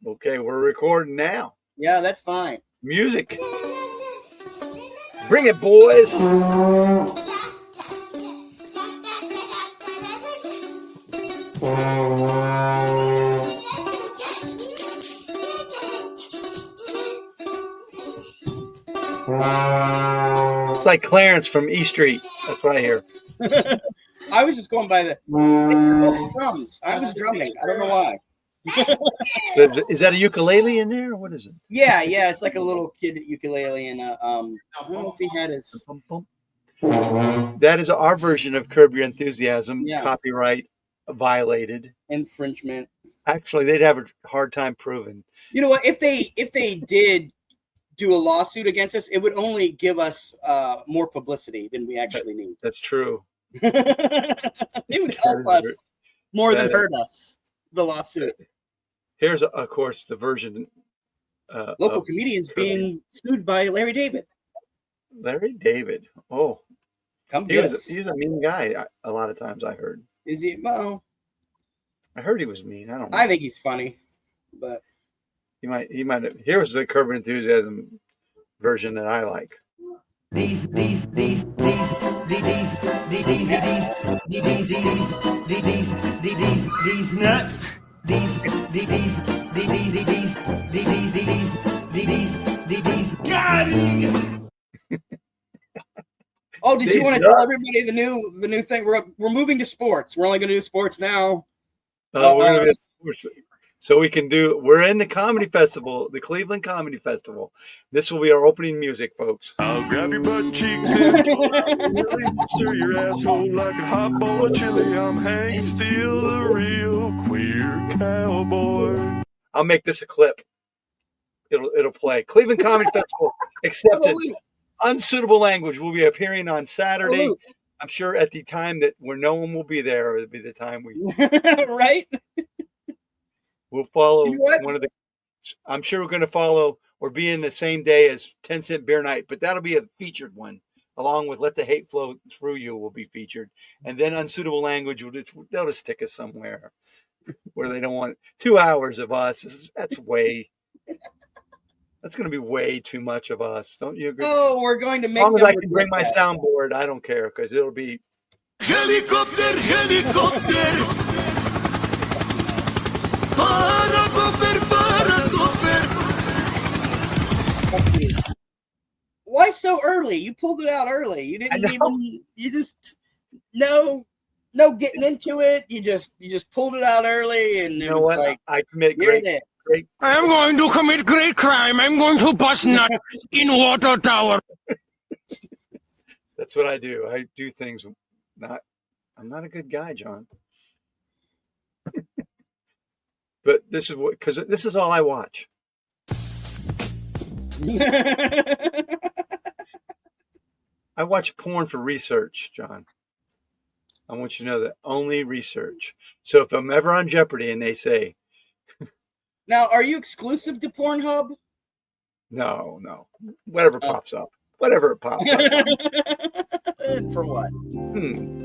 Okay, we're recording now. Yeah, that's fine. Music. Bring it, boys. It's like Clarence from E Street. That's what I hear. I was just going by the drums. I was drumming. I don't know why. Is that a ukulele in there? Or what is it? Yeah, it's like a little kid ukulele, and I don't know if he had his. That is our version of Curb Your Enthusiasm. Yeah. Copyright violated. Infringement. Actually, they'd have a hard time proving. You know what? If they did do a lawsuit against us, it would only give us more publicity than we actually need. That's true. It would help us more than hurt us. The lawsuit. Here's, of course, the version. Local comedians being sued by Larry David. Larry David. Oh, he's a mean guy. A lot of times I heard. Is he? Well, I heard he was mean. I don't know. I think he's funny, but he might. Here's the Curb Your Enthusiasm version that I like. These nuts. Oh, did you want to tell everybody the new thing? We're moving to sports. We're only going to do sports now. We're going to be sports. So we're in the comedy festival, the Cleveland Comedy Festival. This will be our opening music, folks. I'll grab your butt cheeks and stir your asshole like a hot bowl of chili. I'm Hank Steele, the real queer cowboy. I'll make this a clip. It'll play. Cleveland Comedy Festival accepted. Unsuitable language will be appearing on Saturday. I'm sure at the time where no one will be there, it'll be the time we right. We'll follow one of the. I'm sure we're going to follow or be in the same day as 10 Cent Beer Night, but that'll be a featured one, along with Let the Hate Flow Through You will be featured, and then Unsuitable Language they'll just stick us somewhere where they don't want 2 hours of us. That's going to be way too much of us. Don't you agree? Oh, we're going to make. As long as I can bring my soundboard, I don't care because it'll be helicopter. Why so early? You pulled it out early. You didn't even. You just no getting into it. You just pulled it out early, and you know what? Like, I commit great. I'm going to commit great crime. I'm going to bust nut in water tower. That's what I do. I do things. I'm not a good guy, John. But this is all I watch. I watch porn for research, John. I want you to know that only research. So if I'm ever on Jeopardy and they say, now, are you exclusive to Pornhub? No. Whatever pops up. Whatever it pops up. For what?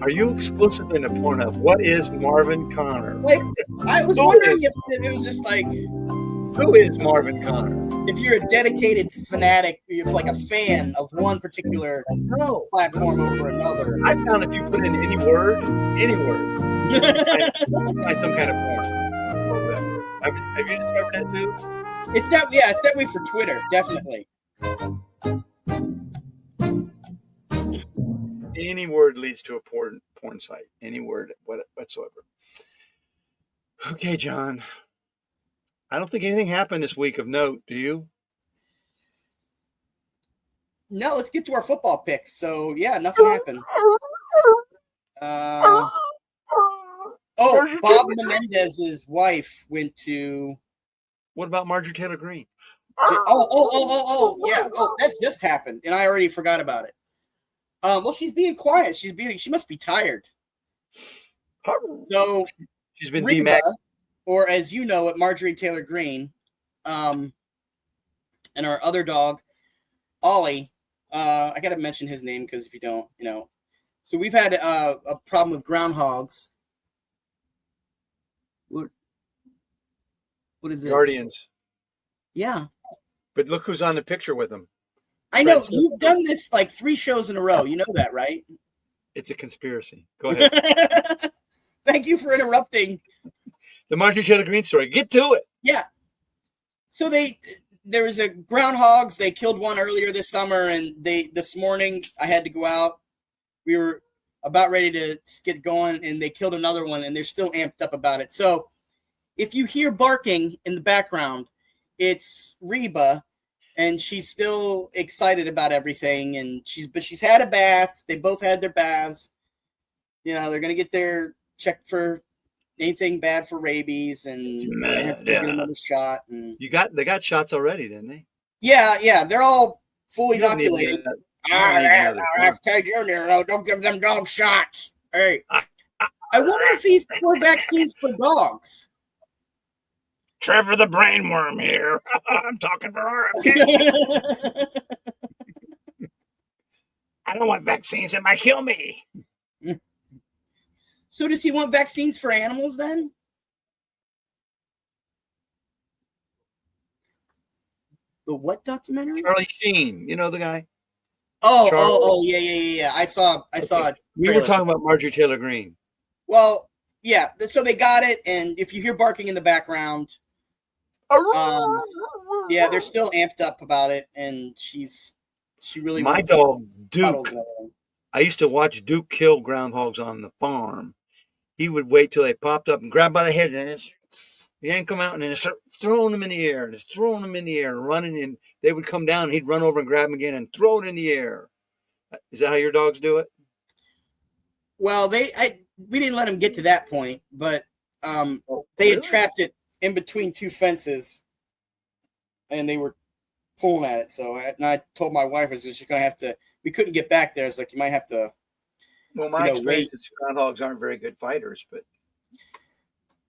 Are you exclusive into Pornhub? What is Marvin Connor? Like, I was wondering if it was just like, who is Marvin Connor? If you're a dedicated fanatic, if like a fan of one particular platform over another. I found if you put in any word, you find some kind of porn. Have you discovered that too? It's that way for Twitter, definitely. Any word leads to a porn site. Any word whatsoever. Okay, John. I don't think anything happened this week of note. Do you? No, let's get to our football picks. So, yeah, nothing happened. Bob Menendez's wife went to. What about Marjorie Taylor Greene? Yeah. That just happened, and I already forgot about it. Well, she's being quiet. She must be tired. So she's been Reba, or as you know it, Marjorie Taylor Greene, and our other dog, Ollie. I got to mention his name because if you don't, So we've had a problem with groundhogs. What is this? Guardians. Yeah. But look who's on the picture with him. I know. You've done this like 3 shows in a row. You know that, right? It's a conspiracy. Go ahead. Thank you for interrupting. The Marjorie Taylor Greene story. Get to it. Yeah. So there was a groundhogs. They killed one earlier this summer, and this morning I had to go out. We were about ready to get going, and they killed another one, and they're still amped up about it. So if you hear barking in the background, it's Reba, and she's still excited about everything. And she's had a bath. They both had their baths. You know, they're gonna get their checked for anything bad for rabies, and they have to get another shot. And they got shots already, didn't they? Yeah, they're all fully inoculated. FK Jr., don't give them dog shots. Hey, I wonder if these were vaccines for dogs. Trevor the brainworm here. I'm talking for RFK. I don't want vaccines that might kill me. So does he want vaccines for animals then? The what documentary? Charlie Sheen. You know the guy? Yeah. I saw it. We were talking about Marjorie Taylor Greene. Well, yeah. So they got it, and if you hear barking in the background, yeah, they're still amped up about it, and she really. My dog Duke. I used to watch Duke kill groundhogs on the farm. He would wait till they popped up and grab by the head and yank them out, and then start throwing them in the air, and just throwing them in the air and running. And they would come down. And he'd run over and grab them again and throw it in the air. Is that how your dogs do it? Well, we didn't let him get to that point, but they had trapped it in between 2 fences, and they were pulling at it. So I told my wife, I was just going to have to. We couldn't get back there. I was like, you might have to. Well, my experience is groundhogs aren't very good fighters, but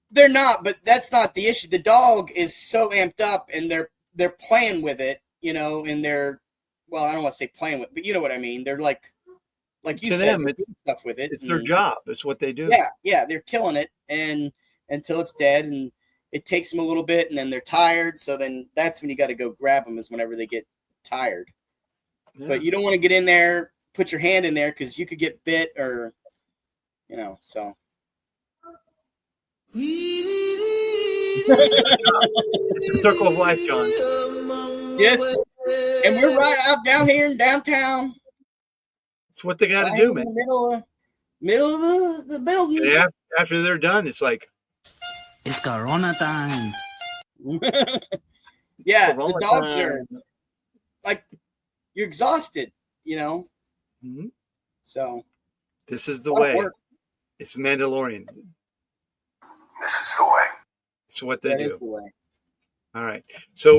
they're not. But that's not the issue. The dog is so amped up, and they're playing with it, you know, and they're I don't want to say playing with, but you know what I mean. They're like you to said, them, it's stuff with it. It's their job. It's what they do. Yeah, they're killing it, and until it's dead, and it takes them a little bit, and then they're tired. So then that's when you got to go grab them, is whenever they get tired. Yeah. But you don't want to get in there, put your hand in there, because you could get bit, or you know. So it's a circle of life, John. Yes, and we're right out down here in downtown. It's what they got to do, man. Middle of the building. Yeah, after they're done, it's like it's Corona time. Yeah, the dogs are like you're exhausted, you know. Mm-hmm. So this is the way. It's Mandalorian. This is the way. It's what they do. Is the way. All right. So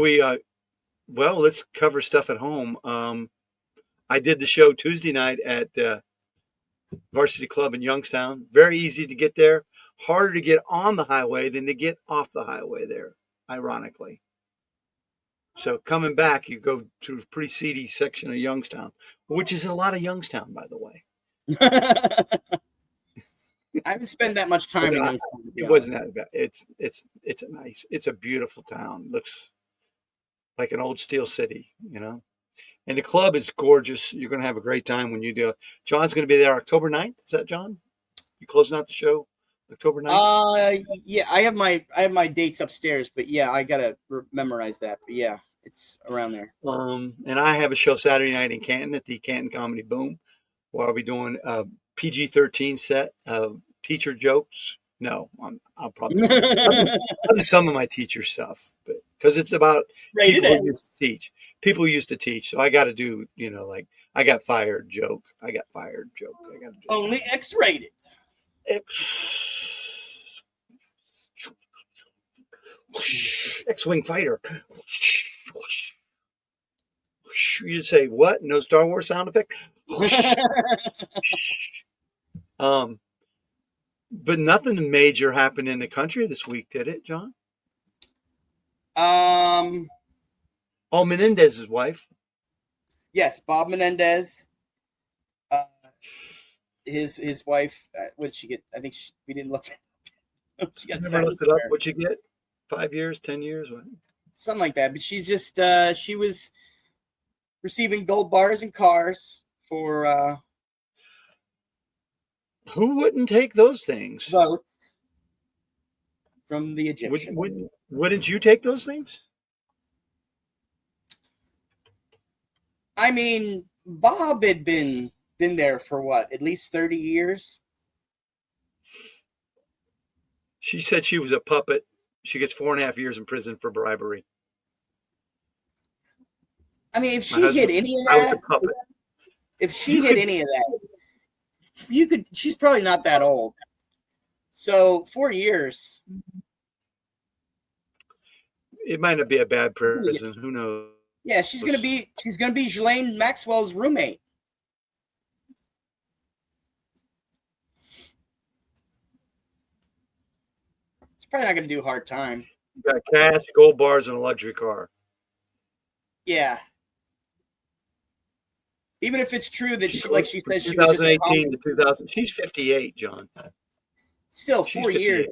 let's cover stuff at home. I did the show Tuesday night at Varsity Club in Youngstown. Very easy to get there. Harder to get on the highway than to get off the highway there, ironically. So coming back, you go to a pretty seedy section of Youngstown, which is a lot of Youngstown, by the way. I haven't spent that much time in Youngstown. It wasn't that bad. It's a beautiful town. Looks like an old steel city, you know. And the club is gorgeous. You're going to have a great time when you do. John's going to be there October 9th. Is that John? You closing out the show October 9th? Yeah, I have my dates upstairs, but yeah, I got to memorize that. But yeah, it's around there. And I have a show Saturday night in Canton at the Canton Comedy Boom, where I'll be doing a PG-13 set of teacher jokes. No, I'll probably I'll do some of my teacher stuff, but because it's about people who used to teach. People used to teach, so I got to do, you know, like I got fired joke. I got fired joke. I got to do only X-rated. X-wing fighter. You say what? No Star Wars sound effect. But nothing major happened in the country this week, did it, John? Menendez's wife. Yes, Bob Menendez. His wife. What did she get? I think we didn't look. She got never looked it up. What'd you get? 5 years, 10 years? What? something like that. But she's just she was receiving gold bars and cars for Who wouldn't take those things? votes from the Egyptians. Wouldn't you take those things? I mean, Bob had been there for what, at least 30 years? She said she was a puppet. She gets 4.5 years in prison for bribery. I mean, if she hit any of that, if she hit any of that, you could. She's probably not that old. So 4 years. It might not be a bad prison. Who knows? Yeah, she's gonna be Ghislaine Maxwell's roommate. She's probably not gonna do hard time. You got cash, gold bars, and a luxury car. Yeah. Even if it's true that she says she was 2018 to 2000. She's 58, John. Still 4 years.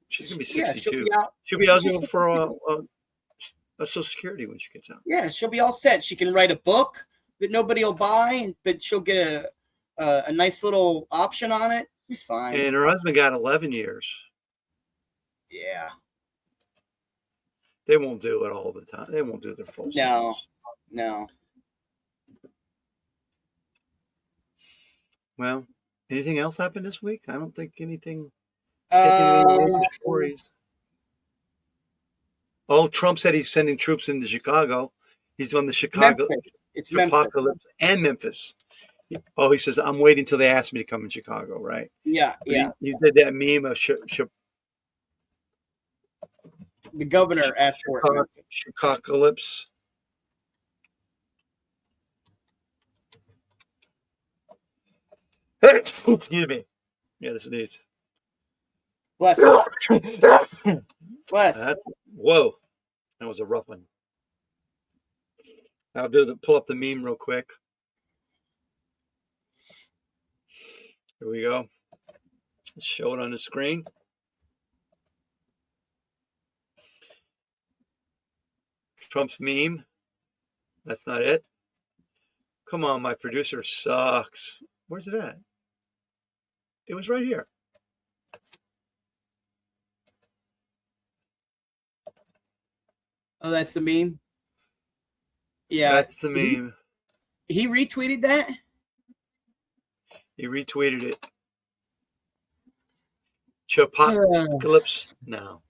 She's gonna be 62. She'll be eligible for a Social Security when she gets out. Yeah, she'll be all set. She can write a book that nobody will buy, but she'll get a nice little option on it. She's fine. And her husband got 11 years. Yeah. They won't do it all the time. They won't do their full sentence. No. Well, anything else happened this week? I don't think anything. Stories. Oh, Trump said he's sending troops into Chicago. He's doing the Chicago apocalypse and Memphis. Oh, he says, I'm waiting till they ask me to come in Chicago, right? Yeah. You did that meme of the governor asked for it. Chicagocalypse. Excuse me. Yeah, this is these. Bless. Whoa, that was a rough one. I'll pull up the meme real quick. Here we go. Let's show it on the screen. Trump's meme. That's not it. Come on, my producer sucks. Where's it at? It was right here. Oh, that's the meme? Yeah. That's the meme. He retweeted that? He retweeted it. Apocalypse. No.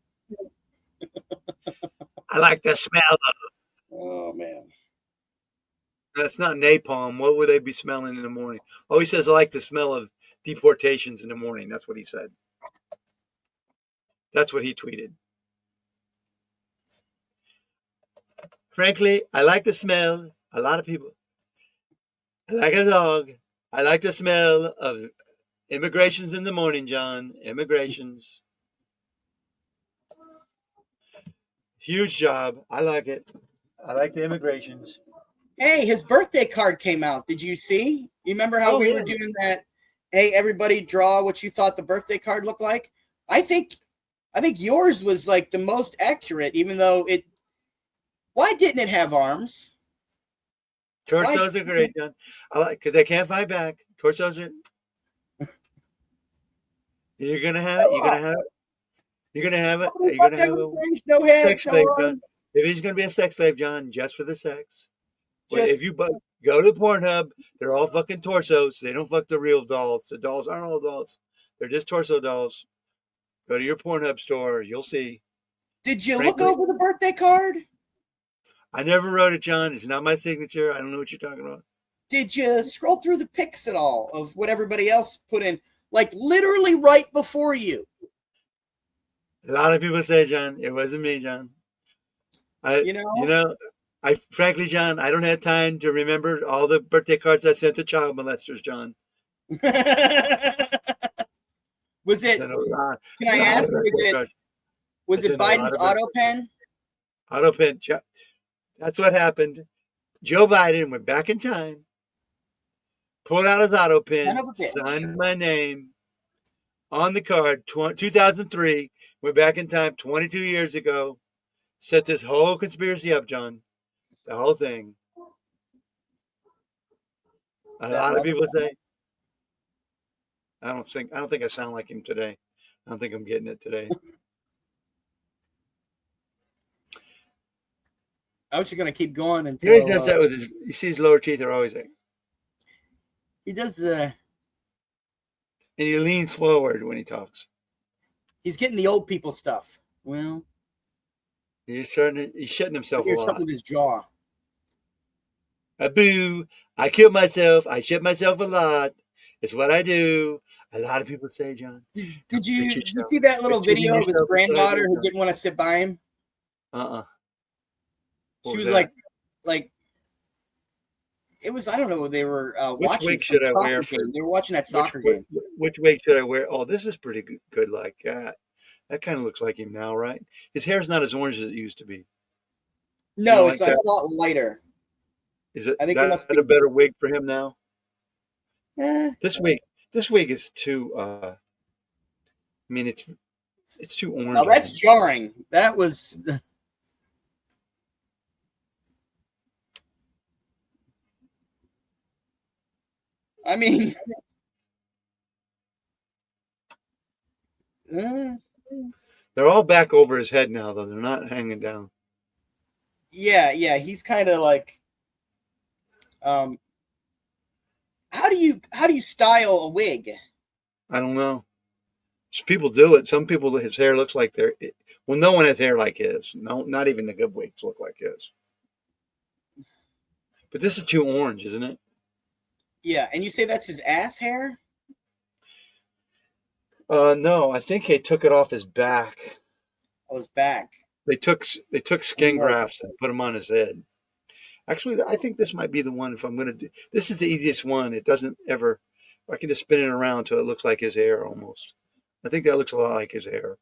I like the smell of it. Oh, man. That's not napalm. What would they be smelling in the morning? Oh, he says, I like the smell of deportations in the morning. That's what he said. That's what he tweeted. Frankly, I like the smell. A lot of people. Like a dog. I like the smell of immigrations in the morning, John. Immigrations. Huge job. I like it. I like the immigrations. Hey, his birthday card came out. Did you see? You remember how we were doing that? Hey, everybody draw what you thought the birthday card looked like? I think yours was like the most accurate, even though it. Why didn't it have arms? Torsos are great, John. I like because they can't fight back. Torsos are. You're gonna have it. You're gonna have it. You're gonna have it. You're gonna have a sex slave, John. If he's gonna be a sex slave, John, just for the sex. But if you go to Pornhub, they're all fucking torsos. They don't fuck the real dolls. The dolls aren't all dolls. They're just torso dolls. Go to your Pornhub store. You'll see. Did you look over the birthday card? I never wrote it, John. It's not my signature. I don't know what you're talking about. Did you scroll through the pics at all of what everybody else put in? Like literally right before you. A lot of people say, John, it wasn't me, John. Frankly, John, I don't have time to remember all the birthday cards I sent to child molesters, John. Was it? Can I ask? Was it Biden's auto pen? Auto pen. That's what happened. Joe Biden went back in time, pulled out his auto pen, signed my name on the card. 2003. Went back in time 22 years ago. set this whole conspiracy up, John. The whole thing. A lot of people say. I don't think I sound like him today. I don't think I'm getting it today. I was just gonna keep going until He always does that with his. You see, his lower teeth are always like. he does the. And he leans forward when he talks. He's getting the old people stuff. Well, He's shitting himself a here's lot. something with his jaw. A boo! I killed myself. I shit myself a lot. It's what I do. A lot of people say, John. Did you see that little video of his granddaughter who didn't want to sit by him? She was like, it was, I don't know, they were watching. Which wig should I wear? They were watching that soccer game. Which wig should I wear? Oh, this is pretty good like that. That kind of looks like him now, right? His hair's not as orange as it used to be. No, it's a lot lighter. Is it? I think that's a better wig for him now. Yeah. This wig is too. I mean, it's too orange. Now that's jarring. That was. I mean, they're all back over his head now, though. They're not hanging down. Yeah. He's kind of like, how do you style a wig? I don't know. Just people do it. Some people, his hair looks like they're. Well, no one has hair like his. No, not even the good wigs look like his. But this is too orange, isn't it? Yeah, and you say that's his ass hair? No, I think they took it off his back. Oh, his back. They took skin grafts and put them on his head. Actually, I think this might be the one. If I'm going to do, this is the easiest one. It doesn't ever. I can just spin it around till it looks like his hair almost. I think that looks a lot like his hair.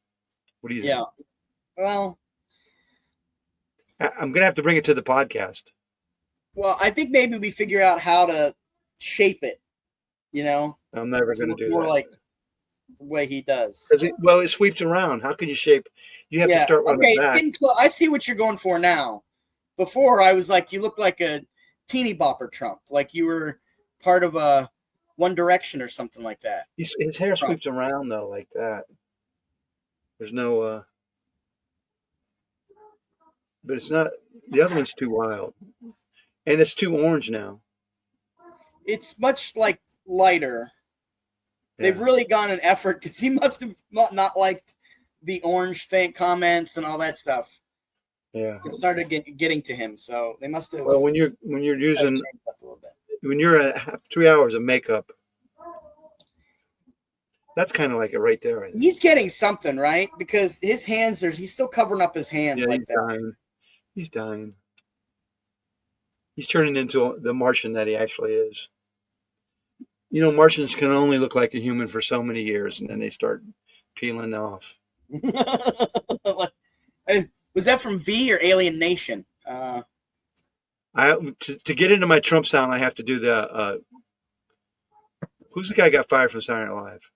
What do you think? Yeah. Well, I'm going to have to bring it to the podcast. Well, I think maybe we figure out how to shape it. You know, I'm never going to do more that. like the way he does. It sweeps around. How can you shape? You have to start with the back. I see what you're going for now. Before I was like, you look like a teeny bopper Trump, like you were part of a One Direction or something like that. His hair sweeps around though, like that. There's no, but it's not. The other one's too wild, and it's too orange now. It's much like lighter. Yeah. They've really gone an effort because he must have not liked the orange comments and all that stuff. Yeah, it started getting to him, so they must have. Well, when you're using when you're at 3 hours of makeup, that's kind of like it right there. He's getting something right because his hands he's still covering up his hands. Yeah, like he's that. dying. He's dying. He's turning into the Martian that he actually is. You know, Martians can only look like a human for so many years, and then they start peeling off. Was that from V or Alien Nation? To get into my Trump sound, I have to do the. Who's the guy who got fired from Saturday Night Live?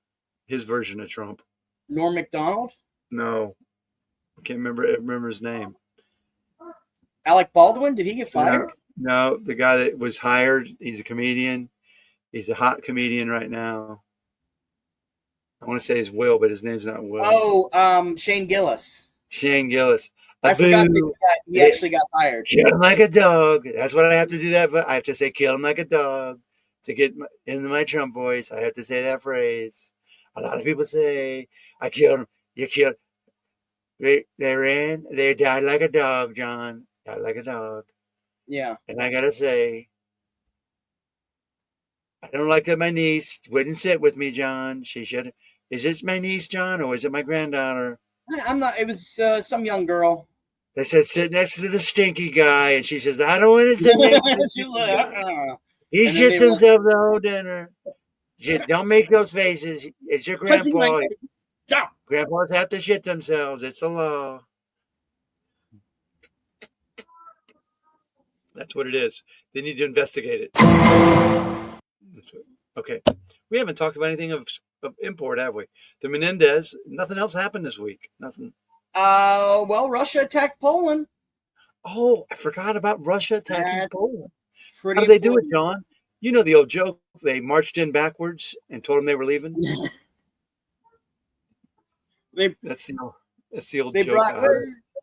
His version of Trump. Norm Macdonald? No, I can't remember his name. Alec Baldwin? Did he get fired? No, the guy that was hired. He's a comedian. He's a hot comedian right now. I want to say his Will, but his name's not Will. Oh, Shane Gillis. Shane Gillis. I forgot that he actually got fired. Kill him like a dog. That's what I have to do. I have to say, kill him like a dog. To get into my Trump voice, I have to say that phrase. A lot of people say, I killed him. You killed. They died like a dog, John. Died like a dog. Yeah. And I got to say, I don't like that my niece wouldn't sit with me, John. She should. Is it my niece, John, or is it my granddaughter? I'm not. It was some young girl. They said sit next to the stinky guy, and she says, "I don't want to sit next to the guy. He shits himself the whole dinner. Don't make those faces. It's your grandpa. Grandpas have to shit themselves. It's the law." That's what it is. They need to investigate it. Okay. We haven't talked about anything of import, have we? The Menendez, nothing else happened this week. Nothing. Well, Russia attacked Poland. Oh, I forgot about Russia attacking That's Poland. pretty How did they do it, important. John? You know the old joke. They marched in backwards and told them they were leaving. That's the old joke.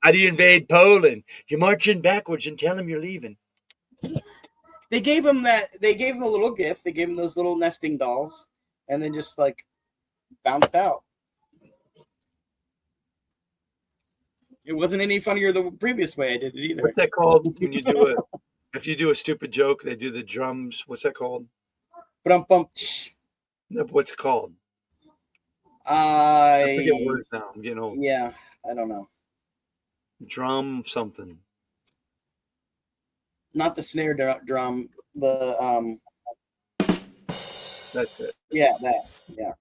How do you invade Poland? You march in backwards and tell them you're leaving. They gave him that. They gave him a little gift. They gave him those little nesting dolls, and then just like bounced out. It wasn't any funnier the previous way I did it either. What's that called when you do it? If you do a stupid joke, they do the drums. What's that called? Bum. No, what's it called? I forget words now. I'm getting old. Yeah, I don't know. Drum something. Not the snare drum. The That's it. Yeah, that. Yeah.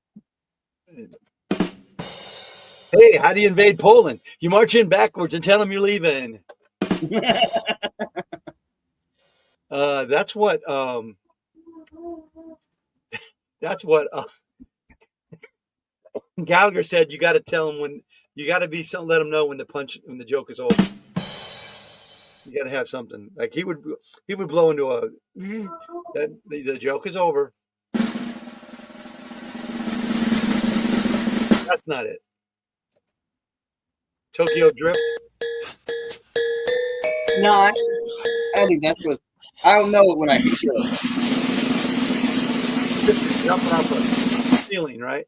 Hey, how do you invade Poland? You march in backwards and tell them you're leaving. That's what. That's what Gallagher said. You got to tell them when you got to be something. Let them know when the joke is over. You got to have something like he would blow into a. That the joke is over. That's not it. Tokyo Drift. No, I think that's what. I don't know it when I hear it. Jumping off a ceiling, right?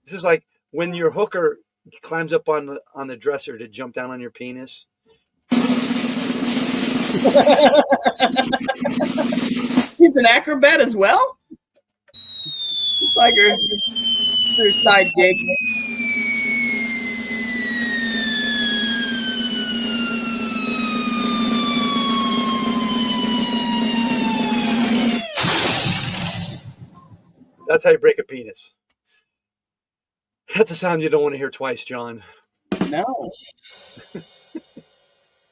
This is like when your hooker climbs up on the dresser to jump down on your penis. He's an acrobat as well. It's like her side gig. That's how you break a penis. That's a sound you don't want to hear twice, John. No.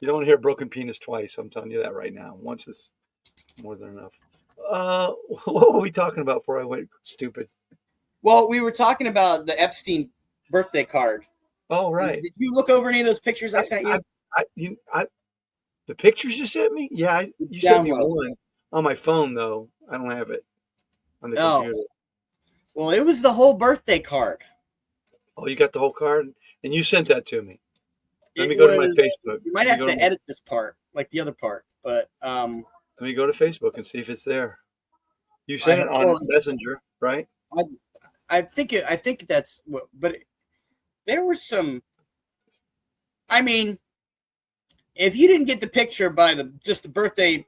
You don't want to hear a broken penis twice. I'm telling you that right now. Once is more than enough. What were we talking about before I went stupid? Well, we were talking about the Epstein birthday card. Oh, right. Did you look over any of those pictures I sent you? The pictures you sent me? Yeah, you sent me one on my phone, though. I don't have it on the computer. Well, it was the whole birthday card. Oh, you got the whole card? And you sent that to me. Let me go to my Facebook. You might have to edit this part, like the other part, but let me go to Facebook and see if it's there. You sent it on Messenger, right? I think that's what, but there were some. I mean, if you didn't get the picture by the birthday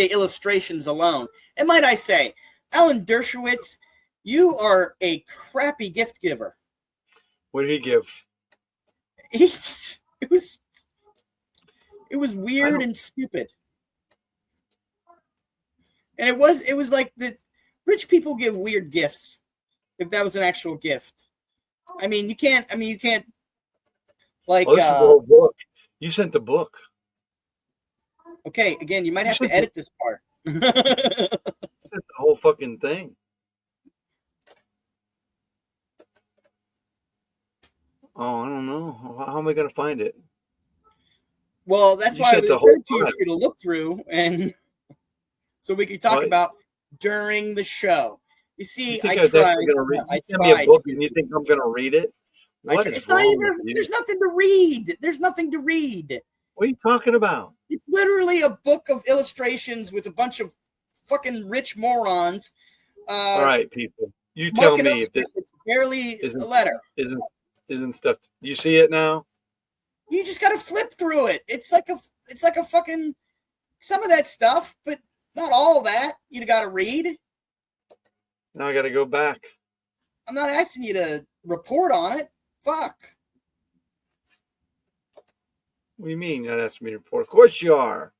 illustrations alone, and might I say, Alan Dershowitz, you are a crappy gift giver. What did he give? It was weird and stupid. And it was like the rich people give weird gifts. If that was an actual gift. You can't like this is the whole book. You sent the book. Okay, again, you might have to edit this part. You sent the whole fucking thing. Oh, I don't know. How am I going to find it? Well, that's why I was sent to you for you to look through, and so we could talk about during the show. You see, I tried. You sent me a book, and you think I'm going to read it? It's not even. There's nothing to read. There's nothing to read. What are you talking about? It's literally a book of illustrations with a bunch of fucking rich morons. All right, people. You tell me if this it's barely a letter. Isn't stuff. You see it now? You just got to flip through it. It's like a fucking some of that stuff, but not all of that. You got to read. Now I got to go back. I'm not asking you to report on it. Fuck. What do you mean you're not asking me to report? Of course you are.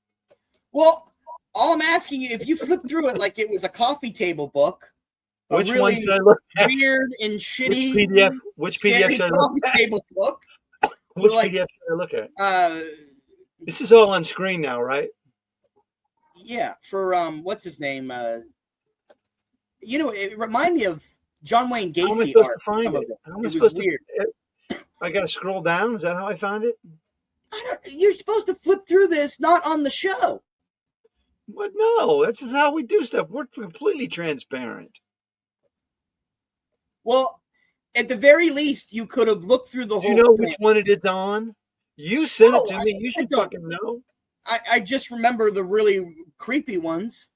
Well, all I'm asking you, if you flip through it like it was a coffee table book, which one should I look at? Weird and shitty. Which PDF should I look at? Coffee table book. Which PDF should I look at? This is all on screen now, right? Yeah, for what's his name? It reminded me of John Wayne Gacy. How am I supposed to find it? How am I supposed to? I got to scroll down. Is that how I found it? You're supposed to flip through this, not on the show. But no, that's just how we do stuff. We're completely transparent. Well, at the very least, you could have looked through the whole. Do you know thing. which one it is on? You sent it to me. You should don't. fucking know. I just remember the really creepy ones.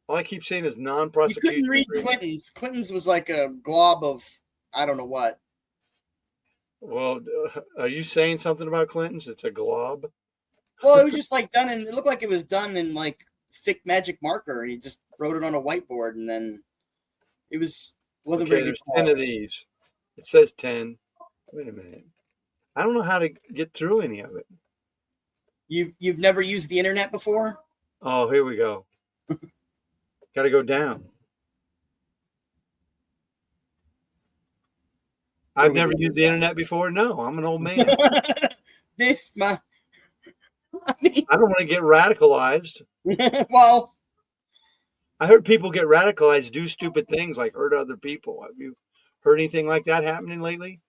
All I keep saying is You non-prosecution. couldn't read Clinton's. Clinton's was like a glob of I don't know what. Well, are you saying something about Clinton's? It's a glob. Well, it was just like done, and it looked like it was done in like thick magic marker. He just wrote it on a whiteboard, and then it wasn't Okay, very. there's 10 of these. It says 10. Wait a minute. I don't know how to get through any of it. You've never used the internet before? Oh, here we go. Got to go down. I've never used the internet before. No, I'm an old man. I don't want to get radicalized. Well, I heard people get radicalized, do stupid things like hurt other people. Have you heard anything like that happening lately?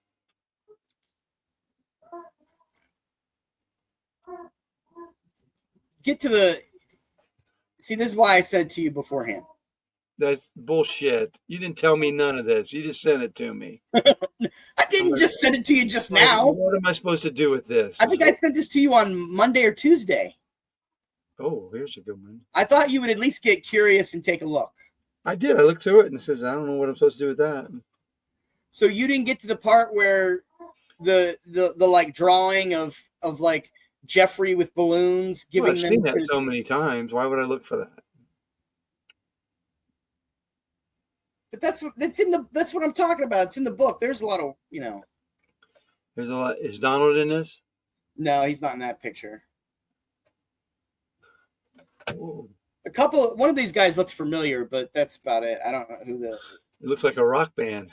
See, this is why I said to you beforehand. That's bullshit. You didn't tell me none of this. You just sent it to me. I didn't just send it to you just now. What am I supposed to do with this? I think I sent this to you on Monday or Tuesday. Oh, here's a good one. I thought you would at least get curious and take a look. I did. I looked through it and it says, I don't know what I'm supposed to do with that. So you didn't get to the part where the like drawing of like Jeffrey with balloons giving I've them seen that so many times. Why would I look for that? But that's what I'm talking about. It's in the book. There's a lot of, There's a lot. Is Donald in this? No, he's not in that picture. Whoa. One of these guys looks familiar, but that's about it. I don't know who It looks like a rock band.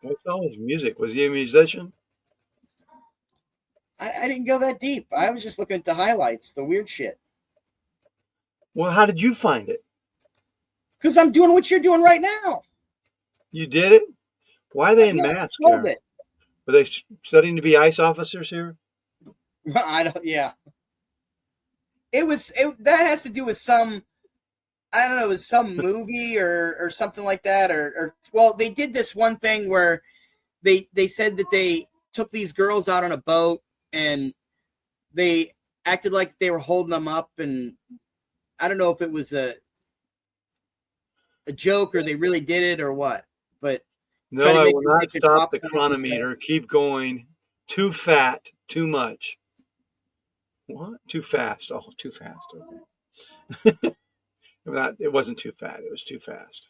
What's all his music? Was he a musician? I didn't go that deep. I was just looking at the highlights, the weird shit. Well, how did you find it? Because I'm doing what you're doing right now. You did it? Why are they in masks? Were they studying to be ICE officers here? I don't. Yeah. That has to do with some. I don't know. It was some movie or something like that. Or well, they did this one thing where they said that they took these girls out on a boat and they acted like they were holding them up, and I don't know if it was a joke or they really did it or what. But no, I will not stop the chronometer. Keep going. Too fat. Too much. What? Too fast. Oh, too fast. Okay. It wasn't too fat. It was too fast.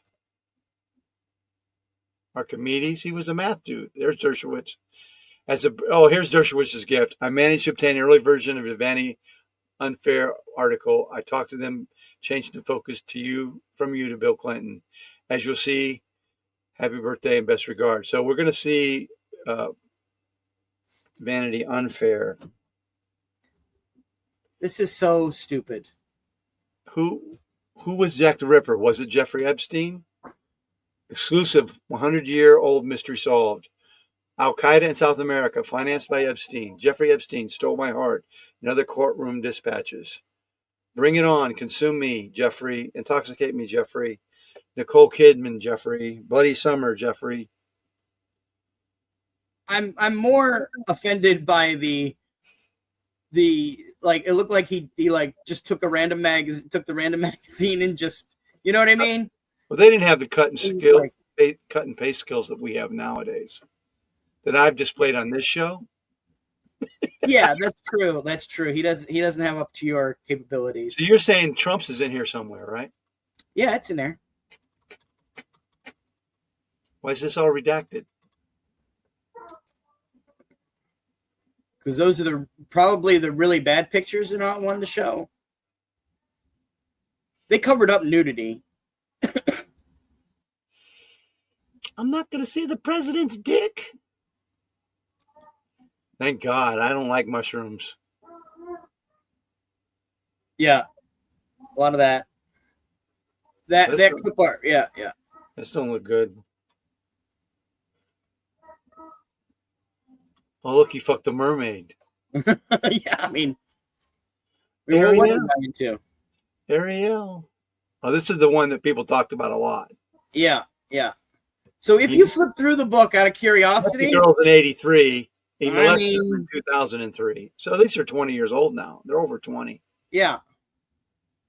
Archimedes, he was a math dude. There's Dershowitz. Here's Dershowitz's gift. I managed to obtain an early version of the Vanity Unfair article. I talked to them, changed the focus from you to Bill Clinton. As you'll see, happy birthday and best regards. So we're going to see Vanity Unfair. This is so stupid. Who was Jack the Ripper? Was it Jeffrey Epstein? Exclusive 100-year-old mystery solved. Al-Qaeda in South America, financed by Epstein. Jeffrey Epstein stole my heart. And other courtroom dispatches. Bring it on. Consume me, Jeffrey. Intoxicate me, Jeffrey. Nicole Kidman, Jeffrey. Bloody Summer, Jeffrey. I'm more offended by the like. It looked like he like just took the random magazine and just, you know what I mean? Well, they didn't have the cut and paste skills that we have nowadays. That I've displayed on this show. Yeah, that's true. That's true. He doesn't have up to your capabilities. So you're saying Trump's is in here somewhere, right? Yeah, it's in there. Why is this all redacted? Because those are probably the really bad pictures they're not wanting to show. They covered up nudity. I'm not going to see the president's dick. Thank God. I don't like mushrooms. Yeah. A lot of that. That clip art, yeah. This don't look good. Oh, look, he fucked a mermaid. Yeah, I mean, what was he into? Ariel. Oh, this is the one that people talked about a lot. Yeah. So if you flip through the book out of curiosity, the girls in '83, he molested them in 2003. So these are 20 years old now. They're over 20. Yeah.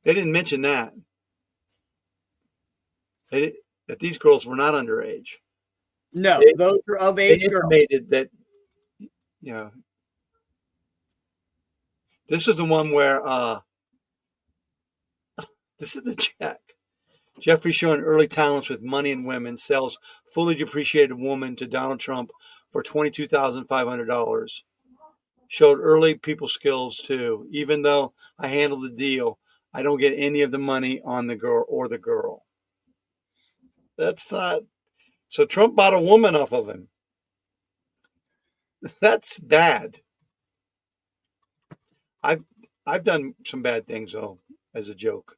They didn't mention that. That these girls were not underage. No, those are of age girls. They intimated that, this was the one where, this is the check. Jeffrey showing early talents with money and women, sells fully depreciated woman to Donald Trump for $22,500. Showed early people skills too. Even though I handled the deal, I don't get any of the money on the girl or the girl. That's not. So Trump bought a woman off of him. That's bad. I've done some bad things though, as a joke.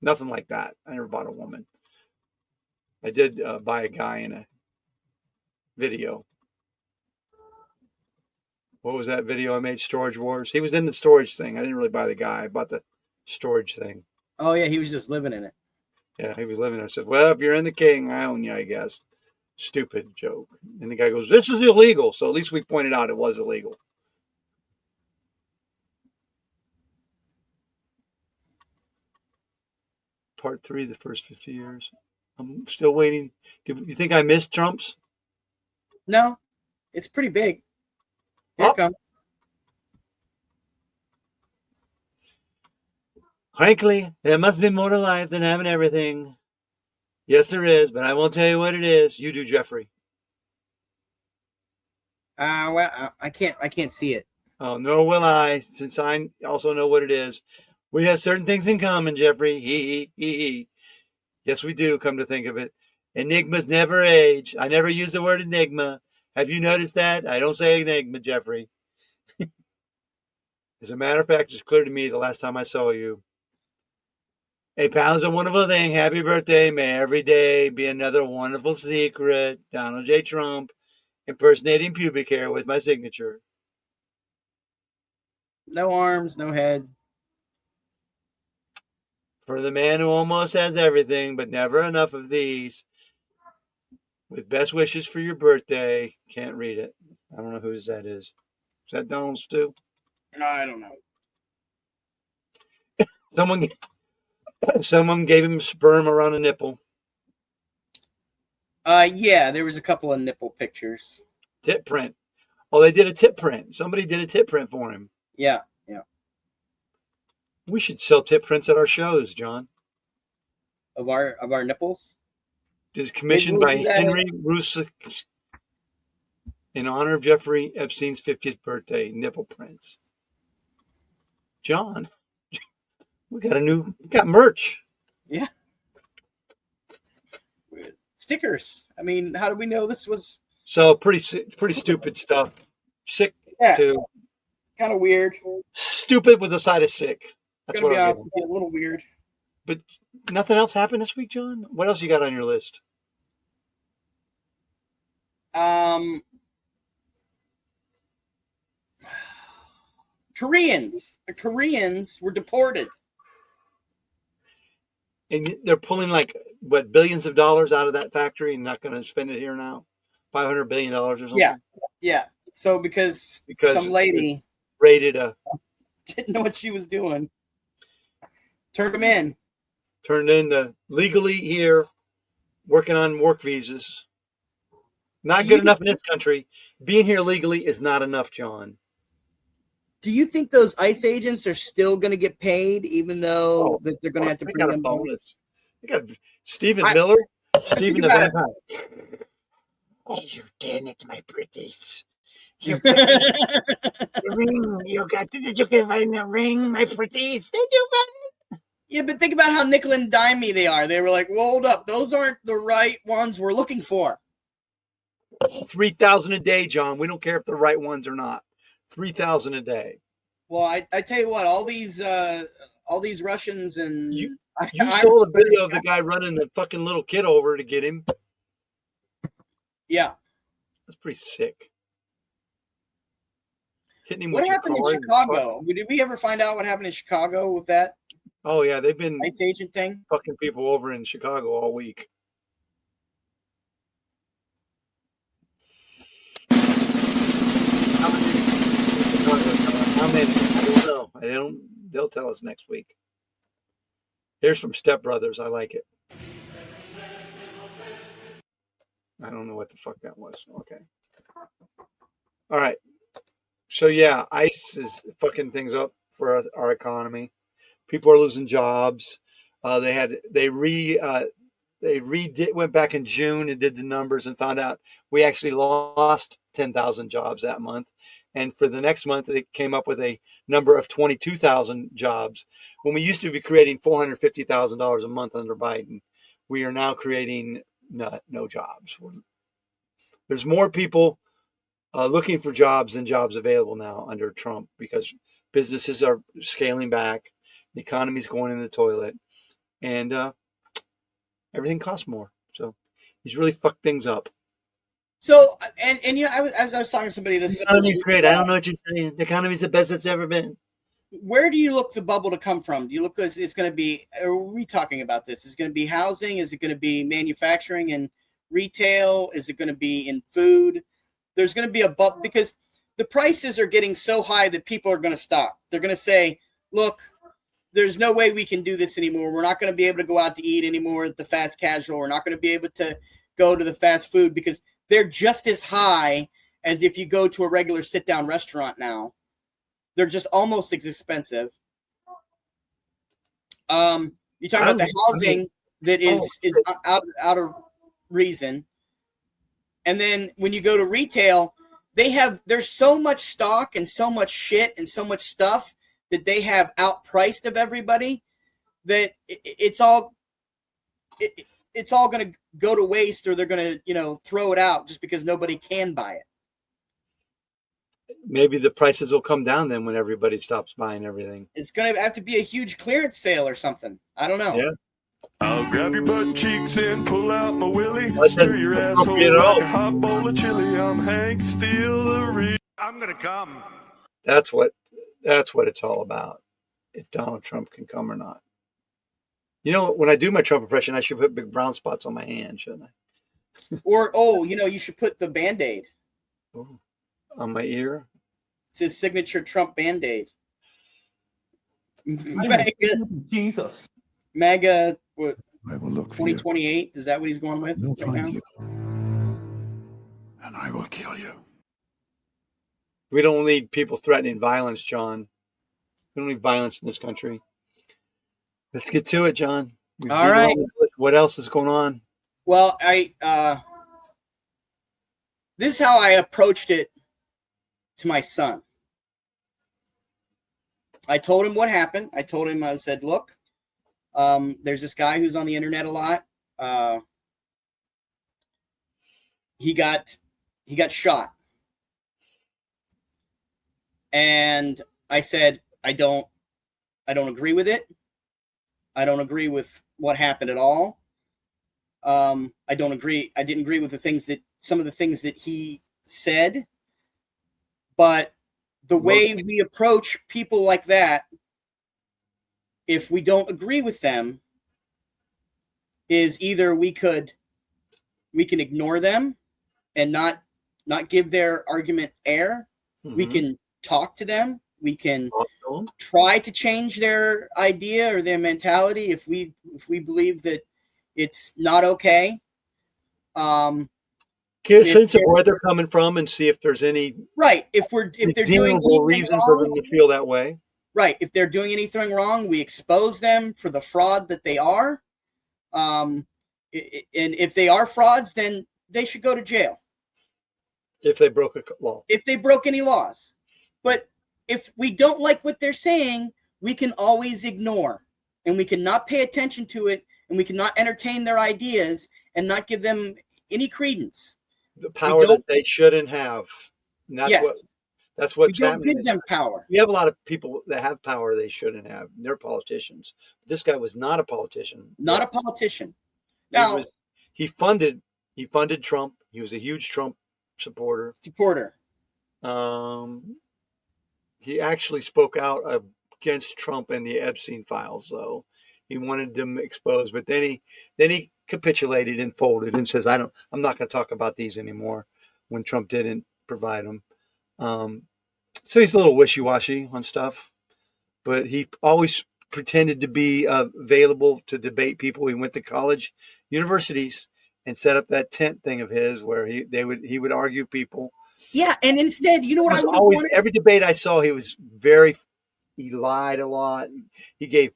Nothing like that. I never bought a woman. I did buy a guy in a video. What was that video I made? Storage Wars. He was in the storage thing. I didn't really buy the guy. I bought the storage thing. Oh yeah, he was just living in it. Yeah, he was living. I said, well, if you're in the king, I own you, I guess. Stupid joke. And the guy goes, this is illegal. So at least we pointed out it was illegal. Part 3, the first 50 years. I'm still waiting. Do you think I missed Trump's? No, it's pretty big. Here it comes. Frankly, there must be more to life than having everything. Yes, there is, but I won't tell you what it is. You do, Jeffrey. Well, I can't see it. Oh, nor will I, since I also know what it is. We have certain things in common, Jeffrey. He. Yes, we do, come to think of it. Enigmas never age. I never use the word enigma. Have you noticed that? I don't say enigma, Jeffrey. As a matter of fact, it's clear to me the last time I saw you. Hey, pal, it's a wonderful thing. Happy birthday. May every day be another wonderful secret. Donald J. Trump, impersonating pubic hair with my signature. No arms, no head. For the man who almost has everything, but never enough of these. With best wishes for your birthday. Can't read it. I don't know whose that is. Is that Donald's too? No, I don't know. Someone gave him sperm around a nipple. Yeah, there was a couple of nipple pictures. Tip print. Oh, they did a tip print. Somebody did a tip print for him. Yeah. We should sell tip prints at our shows, John. Of our nipples? This is commissioned by Henry Rusick in honor of Jeffrey Epstein's 50th birthday. Nipple prints. John, we got merch. Yeah. Stickers. I mean, how do we know this was? So pretty stupid stuff. Sick too. Kind of weird. Stupid with a side of sick. That's what I'm getting. A little weird. But nothing else happened this week, John? What else you got on your list? Koreans. The Koreans were deported. And they're pulling billions of dollars out of that factory and not going to spend it here now? $500 billion or something? Yeah. So because some lady raided didn't know what she was doing. Turned them in. Turned in legally here, working on work visas. Not good enough in this country. Being here legally is not enough, John. Do you think those ICE agents are still going to get paid, even though that they're going to have to bring them bonus? They got Stephen Miller, Stephen the Vampire. Oh, you dare it, my pretties. Your pretties. The ring. Did you find the ring, my pretties? Did you find it? Yeah, but think about how nickel and dimey they are. They were like, well, hold up. Those aren't the right ones we're looking for. 3,000 a day, John. We don't care if they're right ones or not. 3,000 a day. Well, I tell you what, all these Russians and You saw the video of the guy running the fucking little kid over to get him. Yeah. That's pretty sick. Hitting him What with happened in Chicago? Did we ever find out what happened in Chicago with that Oh, yeah. They've been ICE agent thing? fucking people over in Chicago all week. How many? I don't know. They'll tell us next week. Here's from Step Brothers. I like it. I don't know what the fuck that was. Okay. All right. So yeah, ICE is fucking things up for our economy. People are losing jobs. They went back in June and did the numbers and found out we actually lost 10,000 jobs that month. And for the next month, they came up with a number of 22,000 jobs. When we used to be creating $450,000 a month under Biden, we are now creating no jobs. There's more people looking for jobs than jobs available now under Trump because businesses are scaling back, the economy's going in the toilet, and everything costs more. So he's really fucked things up. So, and you know, as I was talking to somebody, the economy's great. I don't know what you're saying. The economy's the best it's ever been. Where do you look the bubble to come from? Do you look as it's going to be? Are we talking about this? Is it going to be housing? Is it going to be manufacturing and retail? Is it going to be in food? There's going to be a bubble because the prices are getting so high that people are going to stop. They're going to say, "Look, there's no way we can do this anymore. We're not going to be able to go out to eat anymore at the fast casual. We're not going to be able to go to the fast food because they're just as high as if you go to a regular sit-down restaurant now. They're just almost as expensive. You talk about the housing that is out of reason. And then when you go to retail, there's so much stock and so much shit and so much stuff that they have outpriced of everybody that it's all going to go to waste, or they're going to, throw it out just because nobody can buy it. Maybe the prices will come down then when everybody stops buying everything. It's going to have to be a huge clearance sale or something. I don't know. Yeah. I'll grab your butt cheeks and pull out my willy. Stir your asshole like a hot bowl of chili. I'm Hank, steal the real. I'm gonna come. That's what it's all about. If Donald Trump can come or not. When I do my Trump impression, I should put big brown spots on my hand, shouldn't I? Or you should put the Band-Aid. Ooh, on my ear. It's his signature Trump Band-Aid. Jesus. MAGA, what? I will look 2028. Is that what he's going with? I will right find now? you, and I will kill you. We don't need people threatening violence, John. We don't need violence in this country. Let's get to it, John. All right. What else is going on? Well, this is how I approached it to my son. I told him what happened. I said, look, there's this guy who's on the internet a lot. He got shot. And I said, I don't agree with it. I don't agree with what happened at all. I didn't agree with some of the things that he said, but the way we approach people like that, if we don't agree with them, is either we can ignore them and not give their argument air. Mm-hmm. We can talk to them. We can try to change their idea or their mentality if we believe that it's not okay. Get a sense of where they're coming from and see if there's any if they're doing reason for them to feel that way. Right. If they're doing anything wrong, we expose them for the fraud that they are. And if they are frauds, then they should go to jail. If they broke a law. If they broke any laws. But if we don't like what they're saying, we can always ignore. And we cannot pay attention to it. And we cannot entertain their ideas and not give them any credence. The power that they shouldn't have. And that's That's what's you don't happening. give them power. We have a lot of people that have power they shouldn't have. They're politicians. This guy was not a politician. Not a politician. He Now, was, he funded Trump. He was a huge Trump supporter. He actually spoke out against Trump and the Epstein files, though. He wanted them exposed, but then he capitulated and folded and says, I'm not going to talk about these anymore when Trump didn't provide them. So he's a little wishy-washy on stuff, but he always pretended to be available to debate people. He went to college, universities, and set up that tent thing of his where he would argue people. Yeah, and instead, you know what I would always wanted? Every debate I saw, he lied a lot. He gave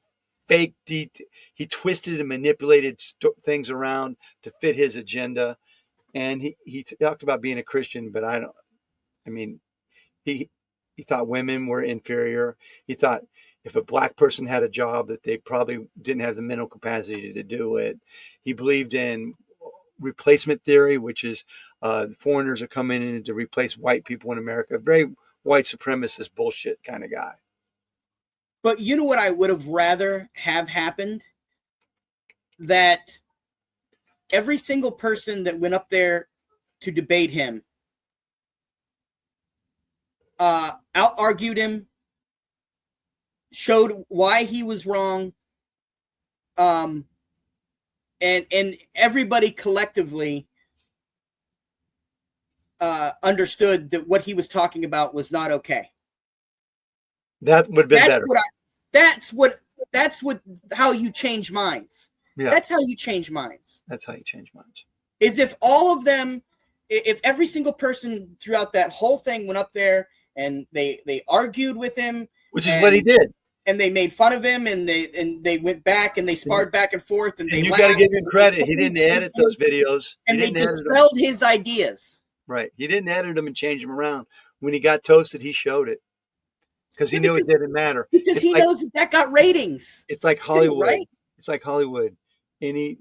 fake he twisted and manipulated things around to fit his agenda, and he talked about being a Christian, but he thought women were inferior. He thought if a black person had a job that they probably didn't have the mental capacity to do it. He believed in replacement theory, which is foreigners are coming in to replace white people in America. Very white supremacist bullshit kind of guy. But you know what I would have rather have happened? That every single person that went up there to debate him out-argued him, showed why he was wrong, and everybody collectively understood that what he was talking about was not okay. That would have been better. How you change minds. Yeah. That's how you change minds. That's how you change minds. Is if all of them, if every single person throughout that whole thing went up there and they argued with him, which is what he did, and they made fun of him, and they went back and they sparred back and forth, and you got to give him credit. He didn't edit those videos, and they dispelled his ideas. Right. He didn't edit them and change them around. When he got toasted, he showed it. Because he knew it didn't matter. Because he knows that got ratings. It's like Hollywood. Right? It's like Hollywood. Any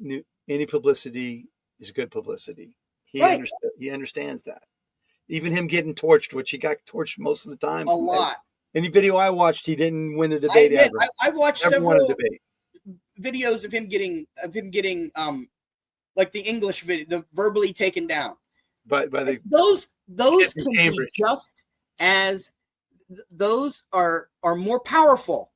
publicity is good publicity. He understands that. Even him getting torched, which he got torched most of the time. A lot. Any video I watched, he didn't win a debate ever. I watched never several won a debate. Videos of him getting like the English video, the verbally taken down. By the those can be just as those are more powerful.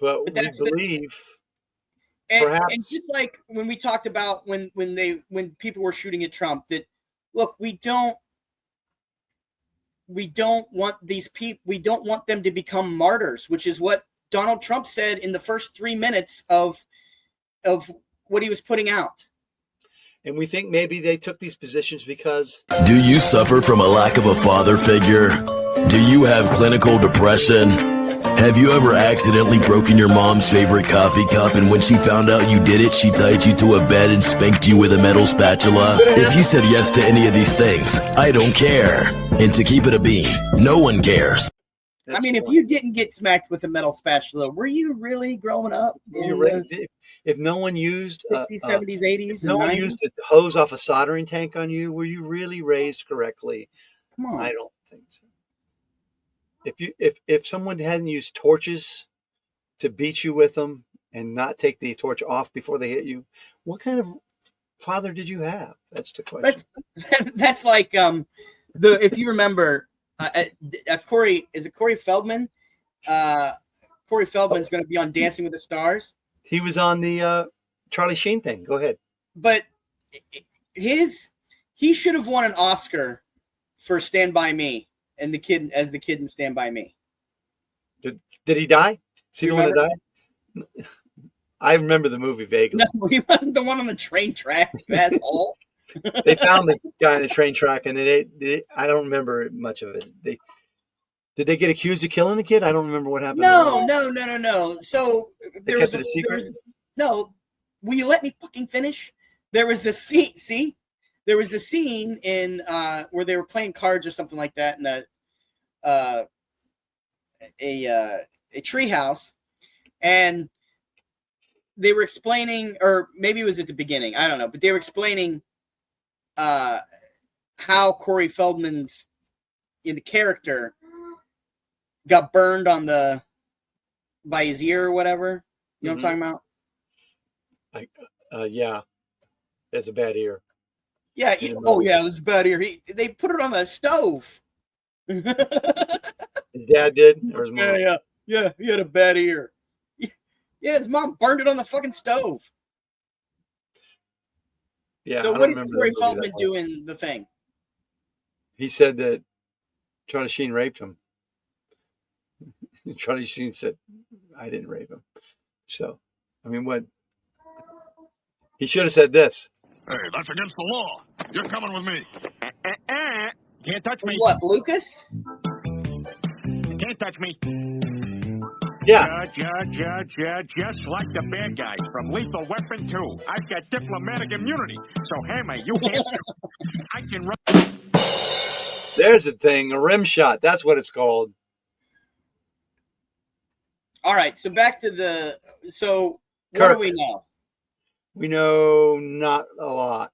But we believe, perhaps, and just like when we talked about when people were shooting at Trump, that look, we don't want these people, we don't want them to become martyrs, which is what Donald Trump said in the first 3 minutes of what he was putting out. And we think maybe they took these positions because... Do you suffer from a lack of a father figure? Do you have clinical depression? Have you ever accidentally broken your mom's favorite coffee cup, and when she found out you did it, she tied you to a bed and spanked you with a metal spatula? If you said yes to any of these things, I don't care. And to keep it a bean, no one cares. I mean, if you didn't get smacked with a metal spatula, were you really growing up? If no one used 60s, 70s, 80s, if no one used a hose off a soldering tank on you, were you really raised correctly? Come on. I don't think so. If someone hadn't used torches to beat you with them and not take the torch off before they hit you, what kind of father did you have? That's the question. That's like if you remember. Corey Feldman? Corey Feldman's going to be on Dancing with the Stars. He was on the Charlie Sheen thing. Go ahead. But he should have won an Oscar for Stand By Me and the kid in Stand By Me. Did he die? Is he the one that died? I remember the movie vaguely. No, he wasn't the one on the train tracks. That's all. They found the guy in a train track, and I don't remember much of it. Did they get accused of killing the kid? I don't remember what happened. No. So they kept it a secret. No, will you let me fucking finish? There was a scene. See, there was a scene in where they were playing cards or something like that in a treehouse, and they were explaining, or maybe it was at the beginning. I don't know, but they were explaining how Corey Feldman's in the character got burned by his ear or whatever. You know what I'm talking about? Yeah, that's a bad ear. Yeah. It was a bad ear. They put it on the stove. His dad did, or his mom? Yeah. He had a bad ear. Yeah, his mom burned it on the fucking stove. Yeah. So what did Corey Feldman do in The Thing? He said that Charlie Sheen raped him. Charlie Sheen said, "I didn't rape him." So, I mean, what? He should have said this. Hey, that's against the law. You're coming with me. Can't touch me. What, Lucas? Can't touch me. Yeah. Just like the bad guys from Lethal Weapon 2. I've got diplomatic immunity. So, Hammer, you can't. I can run. There's the thing, a rim shot. That's what it's called. All right, so back to what Kirk. do we know? We know not a lot.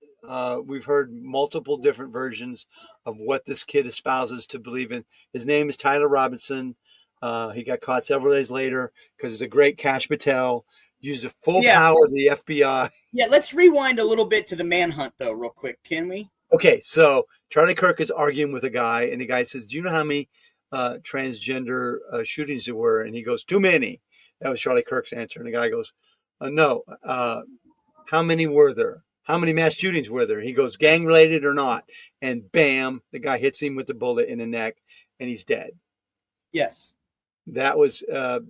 We've heard multiple different versions of what this kid espouses to believe in. His name is Tyler Robinson. He got caught several days later because the great Kash Patel used the full power of the FBI. Yeah, let's rewind a little bit to the manhunt, though, real quick. Can we? Okay, so Charlie Kirk is arguing with a guy, and the guy says, "Do you know how many transgender shootings there were?" And he goes, "Too many." That was Charlie Kirk's answer. And the guy goes, "No. How many were there? How many mass shootings were there?" He goes, "Gang related or not?" And bam, the guy hits him with the bullet in the neck, and he's dead. Yes. That was the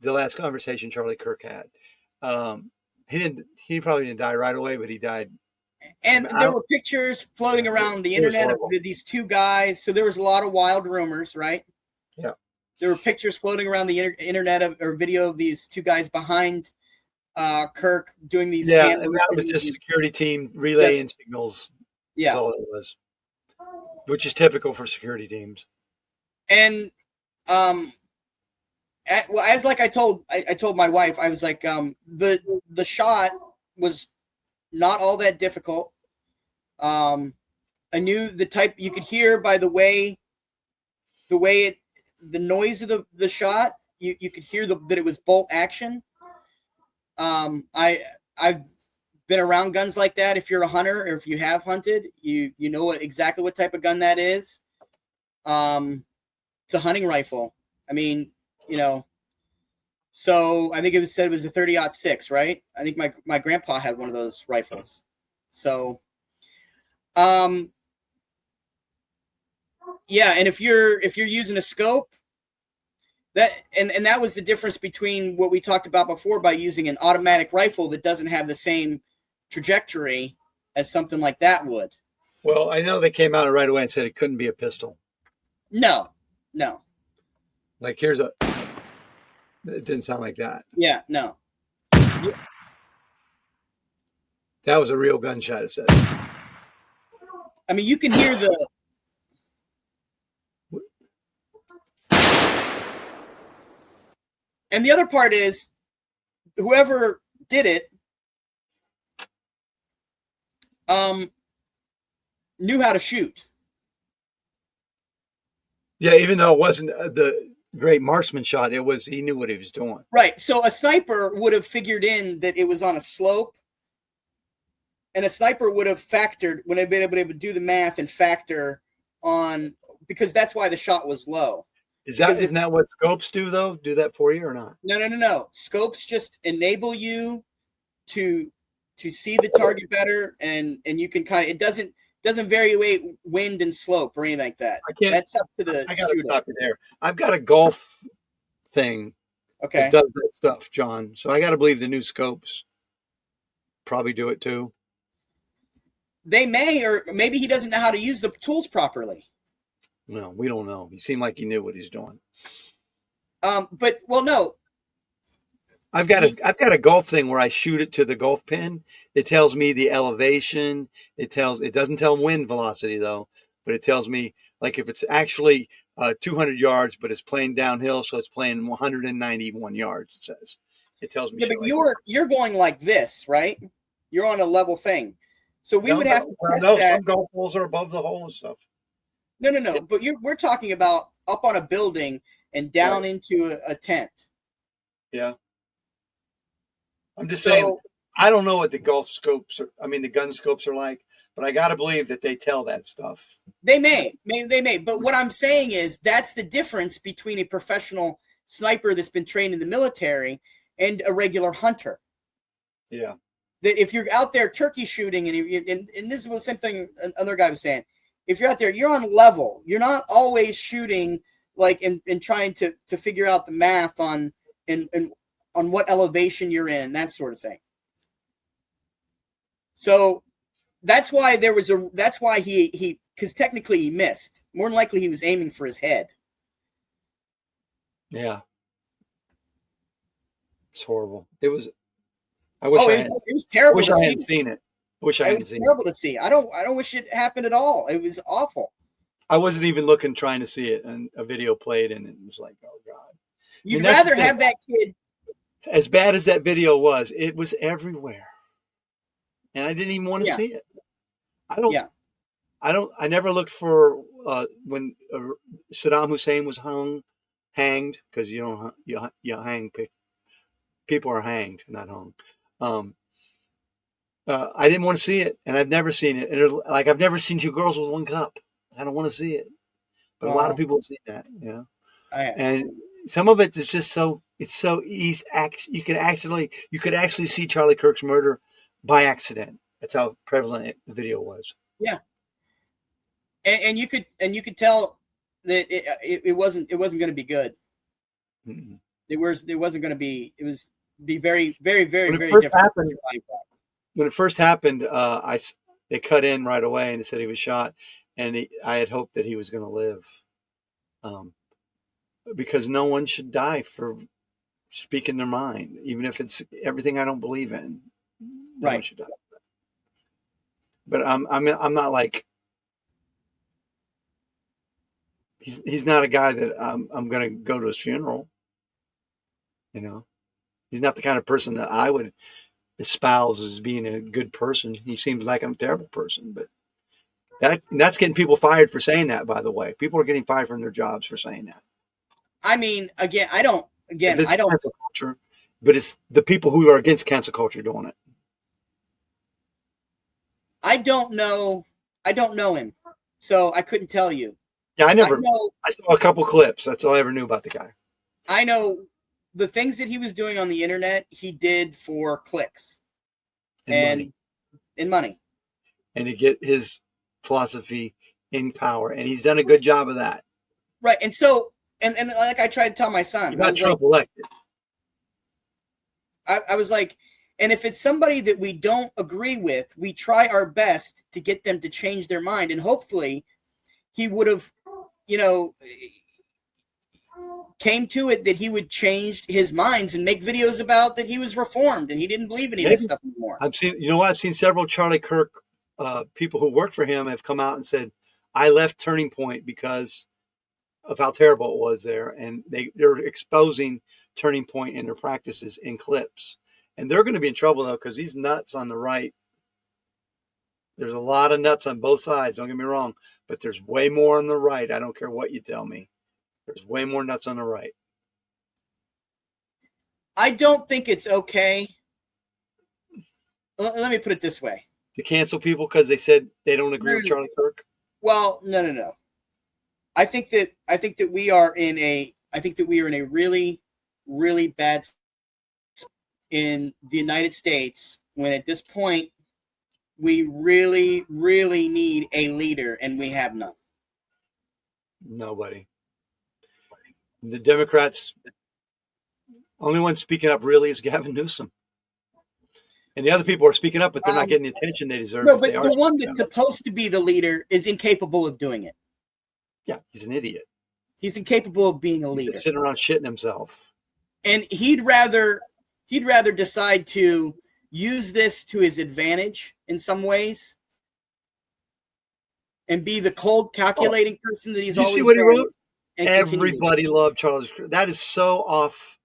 last conversation Charlie Kirk had. He probably didn't die right away, but he died. And there were pictures floating around the internet of these two guys. So there was a lot of wild rumors, right? Yeah. There were pictures floating around the internet or video of these two guys behind Kirk doing these. Yeah, and that was just security team relaying signals. Yeah. That's all it was. Which is typical for security teams. And as like I told my wife, I was like, the shot was not all that difficult. I knew the type you could hear by the noise of the shot. You could hear that it was bolt action. I've been around guns like that. If you're a hunter or if you have hunted, you know exactly what type of gun that is. It's a hunting rifle. I mean, so I think it said it was a 30-06, right? I think my grandpa had one of those rifles. So, yeah. And if you're using a scope, that was the difference between what we talked about before by using an automatic rifle that doesn't have the same trajectory as something like that would. Well, I know they came out right away and said it couldn't be a pistol. No. Like it didn't sound like that. Yeah, no. That was a real gunshot, it said. I mean, you can hear the... And the other part is, whoever did it knew how to shoot. Yeah, even though it wasn't the great marksman shot, he knew what he was doing. Right. So a sniper would have figured in that it was on a slope, and a sniper would have would have been able to do the math and factor on, because that's why the shot was low. Isn't that what scopes do, though? Do that for you or not? No. Scopes just enable you to see the target better, and you can it doesn't evaluate wind and slope or anything like that. That's up to the. I got to stop you there. I've got a golf thing. Okay. That does that stuff, John. So I got to believe the new scopes probably do it too. They may, or maybe he doesn't know how to use the tools properly. No, we don't know. He seemed like he knew what he's doing. No. I've got a golf thing where I shoot it to the golf pin. It tells me the elevation. It doesn't tell wind velocity though, but it tells me like if it's actually 200 yards, but it's playing downhill, so it's playing 191 yards. It says. It tells me. Yeah, but you're going like this, right? You're on a level thing. So we would have to test that. Some golf holes are above the hole and stuff. No. But we're talking about up on a building and down into a tent. Yeah. I'm just saying, I don't know what the gun scopes are like, but I got to believe that they tell that stuff. They may. But what I'm saying is that's the difference between a professional sniper that's been trained in the military and a regular hunter. Yeah. That if you're out there turkey shooting, and this was something another guy was saying, if you're out there, you're on level. You're not always shooting like and trying to figure out the math on what elevation you're in, that sort of thing. So that's why he because technically he missed. More than likely he was aiming for his head. Yeah. It's horrible. It was it was terrible. I wish I hadn't seen it. It was terrible to see. I don't wish it happened at all. It was awful. I wasn't even trying to see it, and a video played, and it was like, oh God. You'd rather have that kid. As bad as that video was, it was everywhere, and I didn't even want to see it. I never looked for when Saddam Hussein was hanged, because you hang people are hanged, not hung. I didn't want to see it, and I've never seen it. And I've never seen two girls with one cup. I don't want to see it, but a lot of people have seen that, and some of it is just so easy. You could actually see Charlie Kirk's murder by accident. That's how prevalent the video was. Yeah, and you could tell that it wasn't going to be good. Mm-hmm. It wasn't going to be. It was be very, very, very, very different. When it first happened, they cut in right away and it said he was shot, and I had hoped that he was going to live, because no one should die for speaking their mind, even if it's everything I don't believe in. No one should die. But I'm not like he's not a guy that I'm going to go to his funeral. He's not the kind of person that I would espouse as being a good person. He seems like a terrible person, but that's getting people fired for saying that, by the way. People are getting fired from their jobs for saying that. I mean, I don't cancel culture, but it's the people who are against cancel culture doing it. I don't know him, so I couldn't tell you. Yeah, I saw a couple clips. That's all I ever knew about the guy. I know the things that he was doing on the internet, he did for clicks and money. And to get his philosophy in power. And he's done a good job of that. Right. And so, and like I tried to tell my son. He got Trump elected. I was like, and if it's somebody that we don't agree with, we try our best to get them to change their mind. And hopefully he would have, came to it that he would change his minds and make videos about that he was reformed and he didn't believe any of this stuff anymore. I've seen several Charlie Kirk people who work for him have come out and said, I left Turning Point because of how terrible it was there. And they're exposing Turning Point and their practices in clips. And they're going to be in trouble, though, because these nuts on the right, there's a lot of nuts on both sides. Don't get me wrong, but there's way more on the right. I don't care what you tell me. There's way more nuts on the right. I don't think it's okay. Let me put it this way. To cancel people because they said they don't agree with Charlie Kirk? Well, no. I think that we are in a really, really bad in the United States when at this point we really, really need a leader and we have none. Nobody. The Democrats, only one speaking up really is Gavin Newsom. And the other people are speaking up, but they're not getting the attention they deserve. No, but the one that's supposed to be the leader is incapable of doing it. Yeah, he's an idiot. He's incapable of being a leader. He's sitting around shitting himself. And he'd rather decide to use this to his advantage in some ways and be the cold, calculating person that he's always been. You see what he wrote? Everybody loved Charlie Kirk. That is so off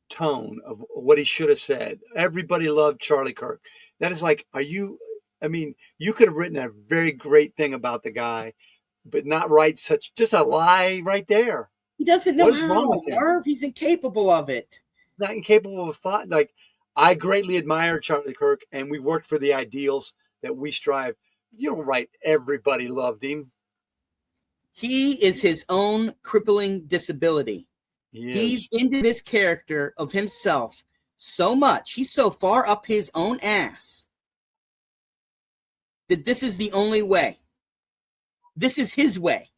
tone of what he should have said. Everybody loved Charlie Kirk. That is like, are you I mean, you could have written a very great thing about the guy, but not write just a lie right there. He doesn't know What is how, wrong with him? Marv. He's incapable of it. Not incapable of thought. Like, I greatly admire Charlie Kirk, and we worked for the ideals that we strive. You don't write everybody loved him. He is his own crippling disability. He's into this character of himself so much. He's so far up his own ass that this is the only way. This is his way.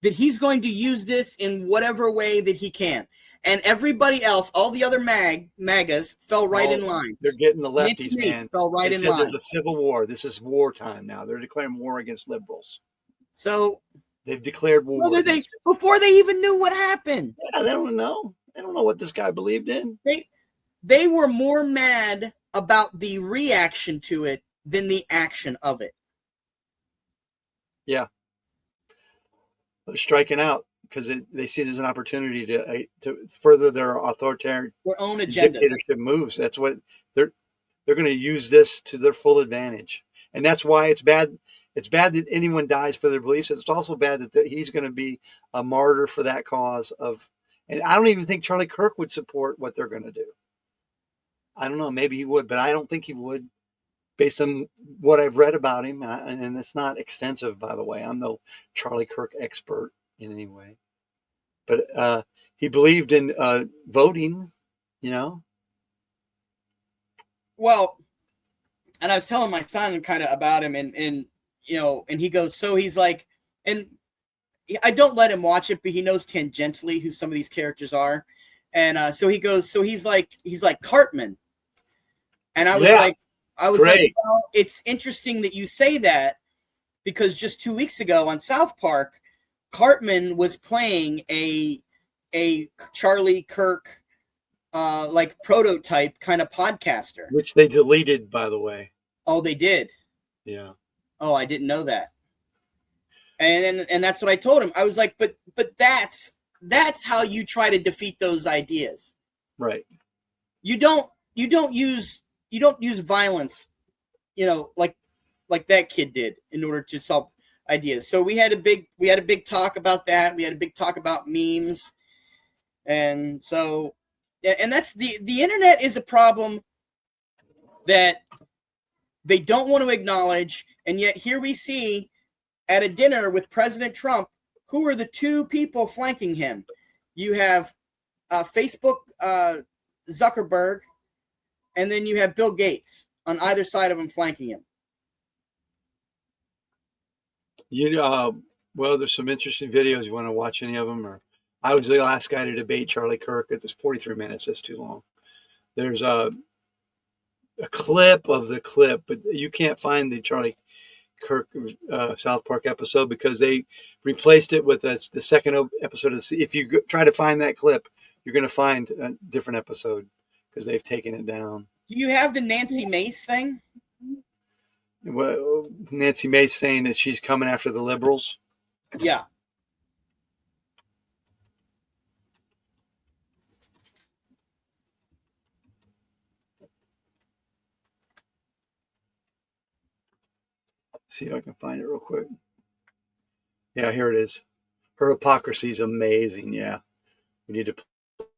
That he's going to use this in whatever way that he can. And everybody else, all the other MAGAs, fell right in line. They're getting the lefties, man. Fell right in line. There's a civil war. This is wartime now. They're declaring war against liberals. So they've declared war. Before they even knew what happened. Yeah, they don't know. They don't know what this guy believed in. They were more mad about the reaction to it than the action of it. Yeah. They're striking out because they see it as an opportunity to further their authoritarian, their own agenda, dictatorship moves. That's what they're going to use this to their full advantage, and that's why it's bad. It's bad that anyone dies for their beliefs. It's also bad that he's going to be a martyr for that cause of. And I don't even think Charlie Kirk would support what they're going to do. I don't know. Maybe he would, but I don't think he would, based on what I've read about him. And it's not extensive, by the way. I'm no Charlie Kirk expert in any way. But he believed in voting, you know. Well, and I was telling my son kind of about him, and you know, and he goes, so he's like, and I don't let him watch it, but he knows tangentially who some of these characters are. And so he goes, so he's like Cartman. And I was like, well, it's interesting that you say that, because just 2 weeks ago on South Park, Cartman was playing a Charlie Kirk like prototype kind of podcaster, which they deleted, by the way. Oh, they did. Yeah. Oh, I didn't know that. And that's what I told him. I was like, but that's how you try to defeat those ideas. Right. You don't use violence, you know, like that kid did in order to solve ideas. So we had a big talk about that. We had a big talk about memes. And so, and that's the internet is a problem that they don't want to acknowledge. And yet here we see at a dinner with President Trump, who are the two people flanking him? You have Facebook Zuckerberg, and then you have Bill Gates on either side of him flanking him. Well, there's some interesting videos. You want to watch any of them? Or I was the last guy to debate Charlie Kirk. It's 43 minutes. That's too long. There's a clip of the clip, but you can't find the Charlie Kirk South Park episode because they replaced it with the second episode. If you try to find that clip, you're going to find a different episode because they've taken it down. Do you have the Nancy Mace thing? Well, Nancy Mace saying that she's coming after the liberals. Yeah. See if I can find it real quick. Yeah, here it is. Her hypocrisy is amazing. Yeah, we need to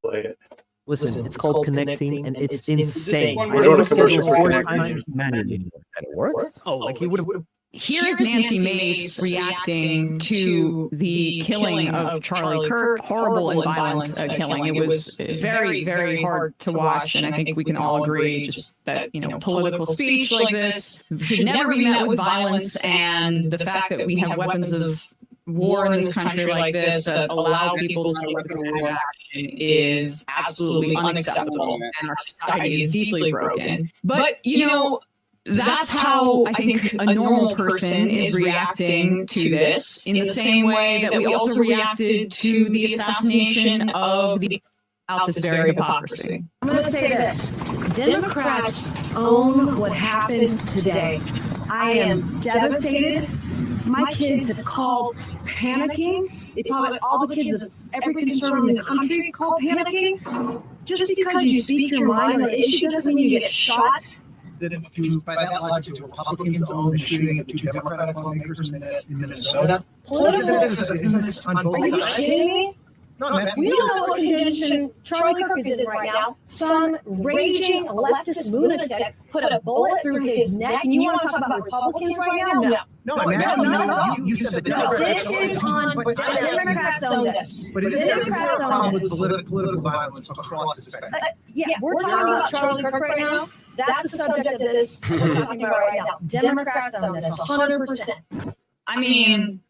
play it. Listen, it's called connecting, and it's insane. We're doing a commercial for connecting. It works. Oh, like he would have. Here's Nancy Mace reacting to the killing of Charlie Kirk. Horrible and violent killing. It was very, very hard to watch, and I think we can all agree just that, you know, political speech like this should never be met with violence, and the fact that we have weapons of war in this country like this that allow people to take this kind of action is absolutely unacceptable, and our society is deeply broken. But, you know, that's how I think a normal person is reacting to this, in the same way that we also reacted to the assassination of this very hypocrisy. I'm going to say this. Democrats own what happened today. I am devastated. My kids have called panicking. All the kids of every conservative in the country called panicking. Just because you speak your mind on an issue doesn't mean you get shot. by that logic, do Republicans own the shooting of 2 Democratic lawmakers in Minnesota? Isn't this on both sides? Are you kidding me? No, We don't know what condition Charlie Kirk is in right now. Some raging leftist lunatic put a bullet through his neck, and you want to talk about Republicans right now? No. You said the Democrats. This is on the Democrats own this. But it The is Democrats own this. political violence across the spectrum. Yeah, we're talking about Charlie Kirk right now. That's the subject of this we're talking about right now. Democrats own this 100%. I mean,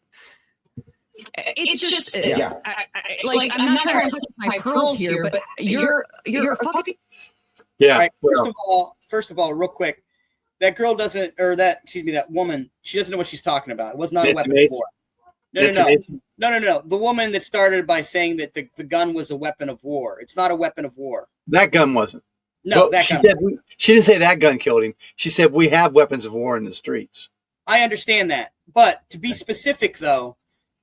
it's just I'm not trying to put my pearls here, but you're a fucking Yeah. Right, first of all, real quick, that girl doesn't, or that woman, she doesn't know what she's talking about. It was not a weapon of war. No. The woman that started by saying that the gun was a weapon of war. It's not a weapon of war. That gun wasn't. No, she didn't say that gun killed him. She said we have weapons of war in the streets. I understand that, but to be specific, though,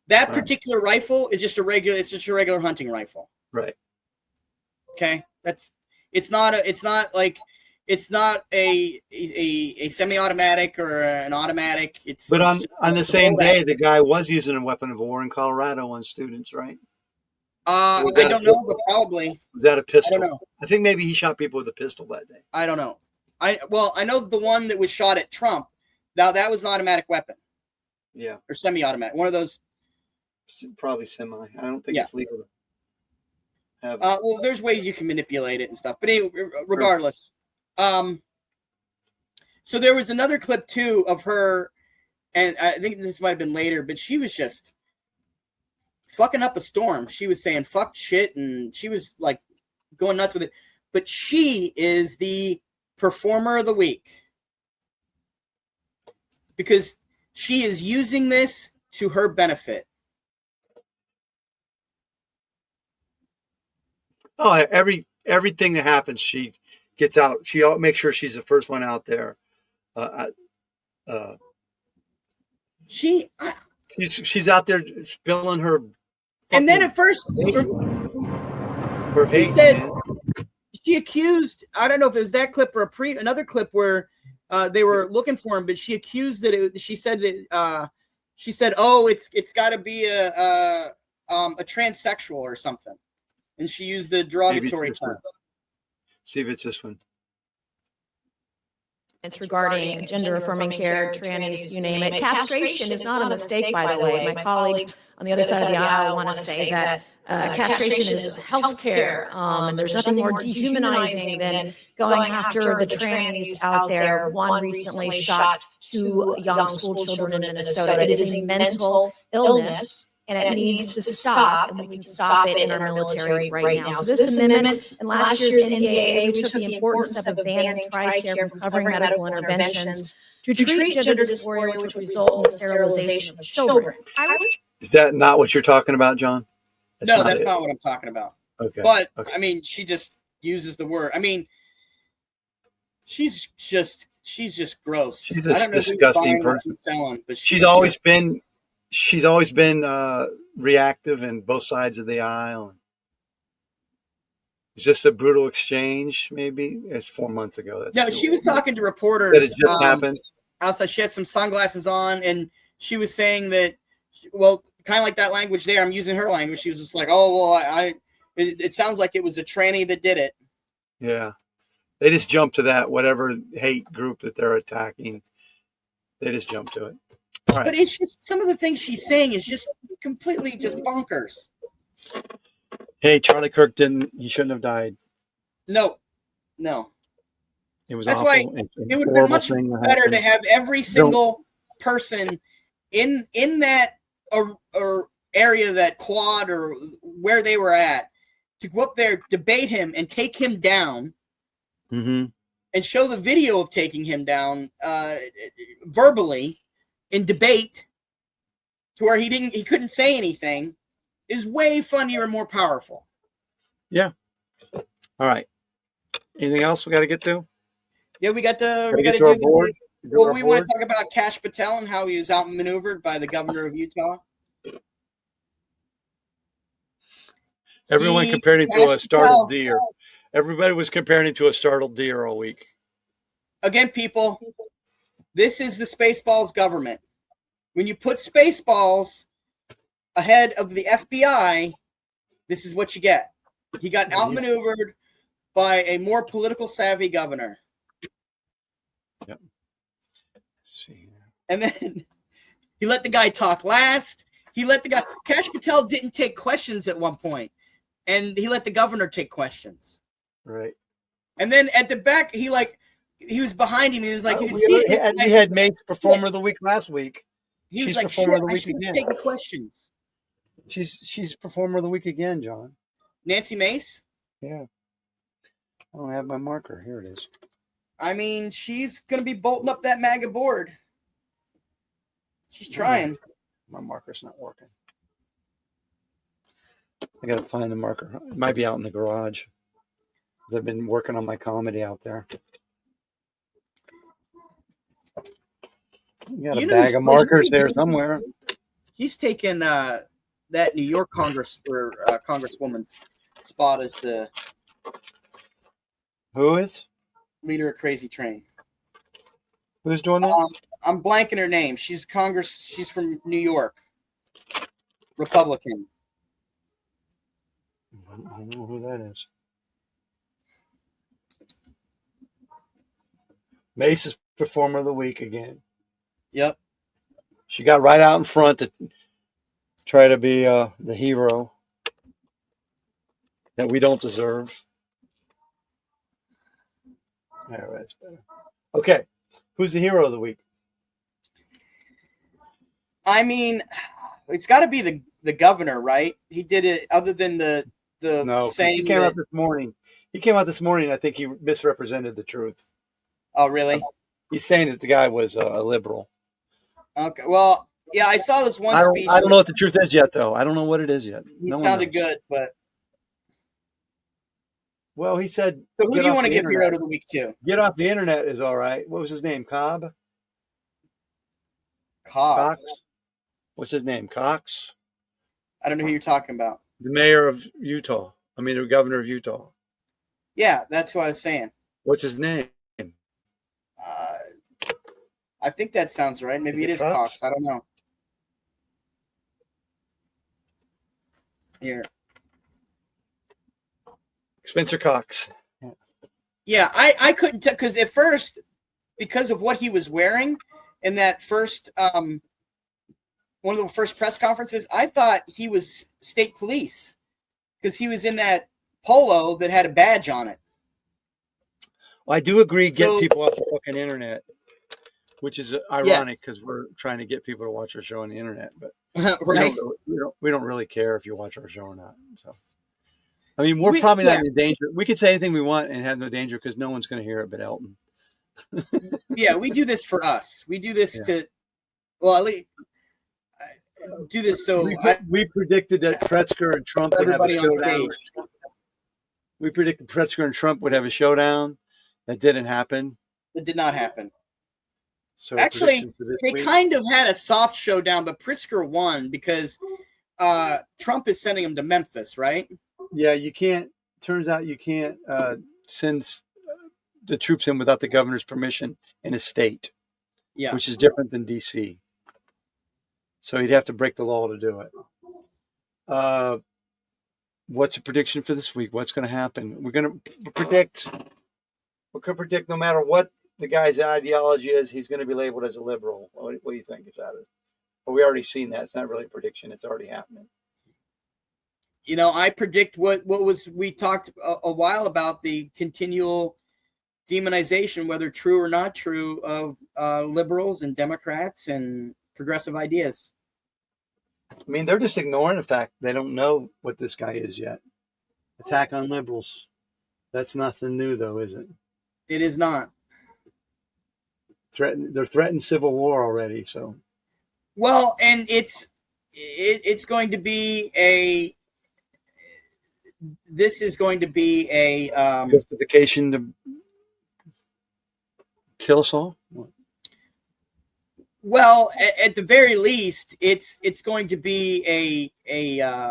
that particular rifle is just a regular hunting rifle. Right. Okay, it's not a semi-automatic or an automatic. But on the same day, the guy was using a weapon of war in Colorado on students, right? I don't know, but probably. Was that a pistol? I don't know. I think maybe he shot people with a pistol that day. I don't know. I know the one that was shot at Trump. Now that was an automatic weapon. Yeah. Or semi-automatic. One of those. Probably semi. I don't think it's legal to have. Well, there's ways you can manipulate it and stuff. But anyway, regardless. So there was another clip too of her, and I think this might have been later, but she was just fucking up a storm. She was saying fuck shit, and she was like going nuts with it. But she is the performer of the week because she is using this to her benefit. Oh, everything that happens, she gets out. She makes sure she's the first one out there. She's out there spilling her. And then at first, her hate. She said she accused. I don't know if it was that clip or another clip where they were looking for him, but she accused that she said, "Oh, it's got to be a transsexual or something," and she used the derogatory term. See if it's this one. It's regarding gender-affirming care, trannies, you name it. Castration is not a mistake, by the way. My colleagues on the other side of the aisle want to say that castration is health care, and there's nothing more dehumanizing than going after the trannies out there. One recently shot 2 young school children in Minnesota. It is a mental illness, and it needs to stop, and we can stop it in our military right now. So this amendment in last year's NDAA, we took the important step of banning TRICARE from covering medical interventions to treat gender dysphoria, which result in the sterilization of children. Is that not what you're talking about, John? That's not what I'm talking about. Okay. But, I mean, she just uses the word. I mean, she's just gross. She's a disgusting person. She's always been reactive in both sides of the aisle. It's just a brutal exchange, maybe. It's 4 months ago. She was talking to reporters. That it just happened. Outside, she had some sunglasses on, and she was saying that, well, kind of like that language there. I'm using her language. She was just like, "Oh, well, it sounds like it was a tranny that did it." Yeah, they just jump to that whatever hate group that they're attacking. They just jump to it. Right. But it's just some of the things she's saying is just completely just bonkers. Hey, Charlie Kirk he shouldn't have died. No. It was That's awful. why it would have been much better to have every single person in that or area, that quad or where they were at, to go up there, debate him, and take him down, and show the video of taking him down verbally in debate, to where he couldn't say anything, is way funnier and more powerful. Yeah. All right. Anything else we got to get to? Yeah, we got to do our board. Well, we want to talk about Kash Patel and how he was outmaneuvered by the governor of Utah. Everyone compared him to a startled deer. Everybody was comparing him to a startled deer all week. Again, people, this is the Spaceballs government. When you put Spaceballs ahead of the FBI, this is what you get. He got outmaneuvered by a more political savvy governor. Yep. Let's see. And then he let the guy talk last. Kash Patel didn't take questions at one point, and he let the governor take questions. Right. And then at the back, he was behind him. He was like, we had Mace Performer of the Week last week. She's like, Performer of the Week again. Taking questions. She's Performer of the Week again, John. Nancy Mace? Yeah. I don't have my marker. Here it is. I mean, she's going to be bolting up that MAGA board. She's trying. My marker's not working. I got to find the marker. It might be out in the garage. I've been working on my comedy out there. You got a bag of markers there somewhere. She's taken that New York Congresswoman's spot as the Who is? Leader of Crazy Train. Who's doing that? I'm blanking her name. She's from New York. Republican. I don't know who that is. Mace is Performer of the Week again. Yep. She got right out in front to try to be the hero that we don't deserve. There, that's better. Okay. Who's the hero of the week? I mean, it's got to be the governor, right? He did it other than the saying. He came out this morning. He came out this morning. I think he misrepresented the truth. Oh, really? He's saying that the guy was a liberal. Okay. Well, yeah, I saw this one speech. I don't know what the truth is yet, though. I don't know what it is yet. He sounded good, but. Well, he said. So who do you want to give hero of the week to? Get off the internet is all right. What was his name? Cobb? Cox? What's his name? Cox? I don't know who you're talking about. The mayor of Utah. I mean, the governor of Utah. Yeah, that's what I was saying. What's his name? I think that sounds right. Maybe it is Cox. I don't know. Here. Spencer Cox. Yeah, I couldn't tell because at first, because of what he was wearing in that first one of the first press conferences, I thought he was state police because he was in that polo that had a badge on it. Well, I do agree. Get people off the fucking internet, which is ironic because we're trying to get people to watch our show on the internet, but right. we don't really care if you watch our show or not. So. I mean, we're probably not in danger. We could say anything we want and have no danger because no one's going to hear it but Elton. Yeah, we do this for us. We do this to, well, at least do this so. We predicted that Pritzker and Trump would have a showdown. We predicted Pritzker and Trump would have a showdown. That didn't happen. It did not happen. So actually, they kind of had a soft showdown, but Pritzker won because Trump is sending him to Memphis, right? Yeah, you can't. Turns out you can't send the troops in without the governor's permission in a state. Yeah, which is different than D.C. So he'd have to break the law to do it. What's a prediction for this week? What's going to happen? We're going to predict. We could predict no matter what the guy's ideology is, he's going to be labeled as a liberal. What do you think of that? Well, we already seen that. It's not really a prediction. It's already happening. You know, I predict what we talked a while about the continual demonization, whether true or not true, of liberals and Democrats and progressive ideas. I mean, they're just ignoring the fact they don't know what this guy is yet. Attack on liberals. That's nothing new, though, is it? It is not. They're threatened civil war already. So, well, and it's going to be a. This is going to be a justification to kill us all. Well, at the very least, it's going to be a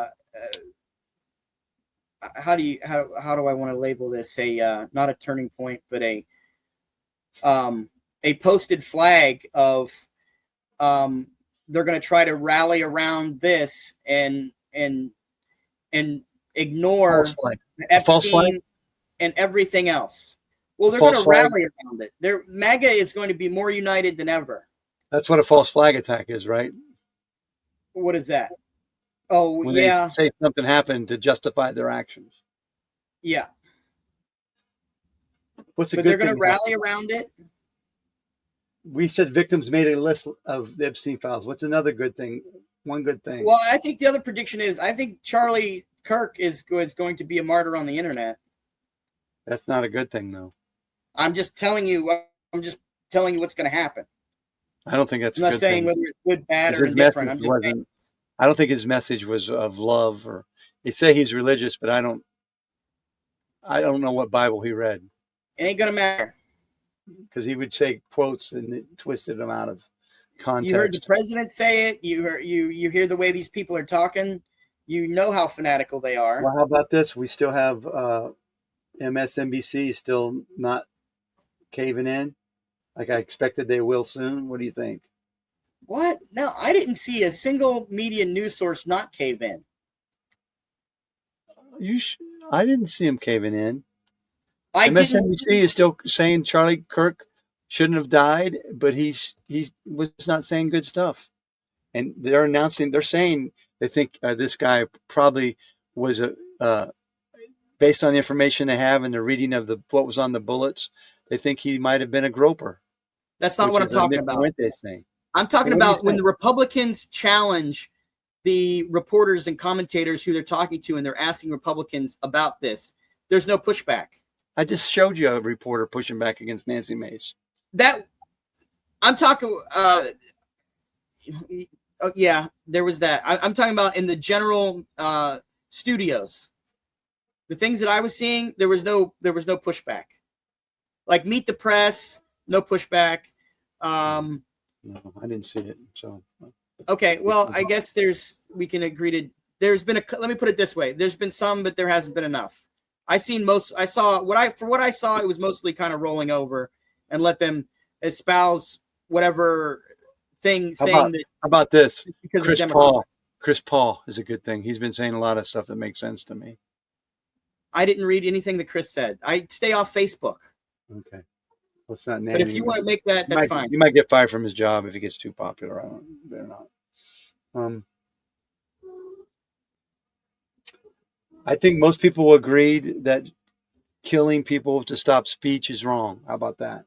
how do I want to label this? Not a turning point, but a posted flag of they're going to try to rally around this and ignore Epstein and everything else. Well, they're going to rally around it. MAGA is going to be more united than ever. That's what a false flag attack is, right? What is that? Oh, when yeah. They say something happened to justify their actions. Yeah. But they're going to rally around it. We said victims made a list of the Epstein files. What's another good thing? One good thing. Well, I think the other prediction is I think Charlie Kirk is going to be a martyr on the internet. That's not a good thing, though. I'm just telling you what's going to happen. I don't think that's. I'm not saying whether it's good, bad, or indifferent. I'm just saying. I don't think his message was of love, or they say he's religious, but I don't know what Bible he read. It ain't gonna matter. Because he would say quotes and it twisted them out of context. You heard the president say it. You hear the way these people are talking. You know how fanatical they are. Well, how about this? We still have MSNBC still not caving in, like I expected they will soon. What do you think? What? No, I didn't see a single media news source not cave in. I didn't see him caving in. MSNBC is still saying Charlie Kirk shouldn't have died, but he was not saying good stuff. And they're saying they think this guy probably was based on the information they have and the reading of what was on the bullets, they think he might have been a groper. That's not what I'm talking about. I'm talking about when the Republicans challenge the reporters and commentators who they're talking to and they're asking Republicans about this. There's no pushback. I just showed you a reporter pushing back against Nancy Mace. I'm talking. Yeah, there was that. I'm talking about in the general studios. The things that I was seeing, there was no pushback. Like Meet the Press, no pushback. No, I didn't see it. So okay, well, I guess we can agree to. There's been let me put it this way: there's been some, but there hasn't been enough. I saw what I saw. It was mostly kind of rolling over and let them espouse whatever thing How about this? Chris Paul is a good thing. He's been saying a lot of stuff that makes sense to me. I didn't read anything that Chris said. I stay off Facebook. Okay. Let's not name. But if you want to make that, that's fine. You might get fired from his job if he gets too popular. I don't. Better not. I think most people will agree that killing people to stop speech is wrong. How about that?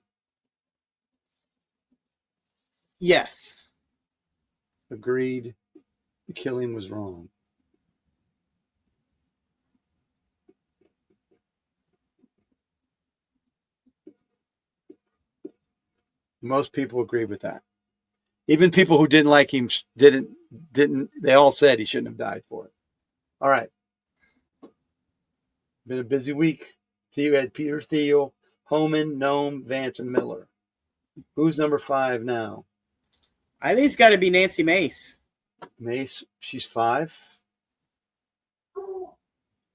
Yes. Agreed. The killing was wrong. Most people agree with that. Even people who didn't like him didn't. They all said he shouldn't have died for it. All right. Been a busy week. You had Peter Thiel, Homan, Noem, Vance, and Miller. Who's number 5 now? I think it's got to be Nancy Mace. Mace, she's 5.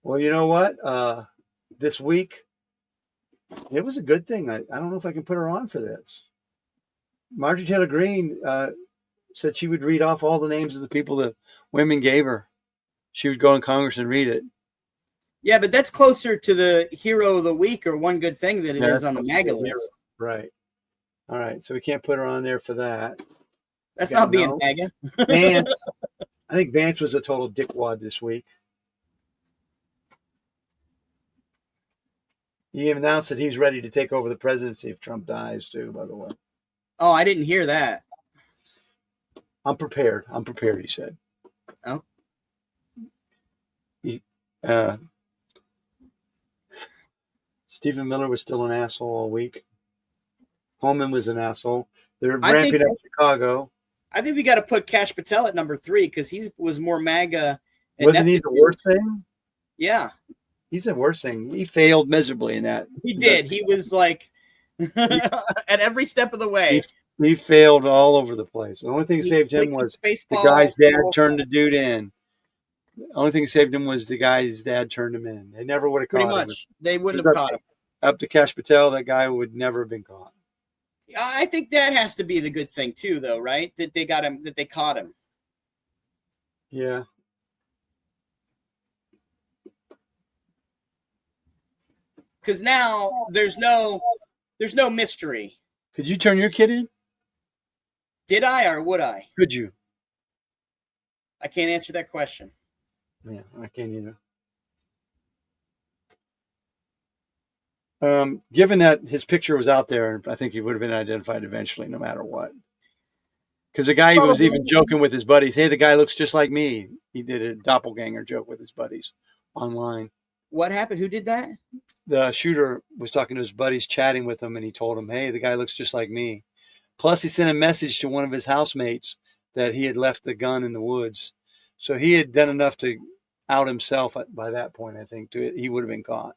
Well, you know what? This week, it was a good thing. I don't know if I can put her on for this. Marjorie Taylor Greene said she would read off all the names of the people that women gave her. She would go in Congress and read it. Yeah, but that's closer to the hero of the week or one good thing than it is on the MAGA list. Right. All right. So we can't put her on there for that. That's not being MAGA. Vance. I think Vance was a total dickwad this week. He announced that he's ready to take over the presidency if Trump dies, too, by the way. Oh, I didn't hear that. I'm prepared, he said. Oh. Stephen Miller was still an asshole all week. Holman was an asshole. They're ramping up Chicago. I think we got to put Kash Patel at number 3 because he was more MAGA. Wasn't he the worst thing? Yeah. He's the worst thing. He failed miserably in that. He did. He was like at every step of the way. He failed all over the place. The only thing that saved him was the guy's dad turned the dude in. The only thing that saved him was the guy's dad turned him in. They never would have caught him. Pretty much. They wouldn't have caught him. Up to Kash Patel, that guy would never have been caught. I think that has to be the good thing too, though, right? That they got him, that they caught him. Yeah. Because now there's no mystery. Could you turn your kid in? Did I or would I? Could you? I can't answer that question. Yeah, I can't either. Given that his picture was out there, I think he would have been identified eventually, no matter what. Because the guy was even joking with his buddies. Hey, the guy looks just like me. He did a doppelganger joke with his buddies online. What happened? Who did that? The shooter was talking to his buddies, chatting with them, and he told them, hey, the guy looks just like me. Plus, he sent a message to one of his housemates that he had left the gun in the woods. So he had done enough to out himself by that point, I think. He would have been caught.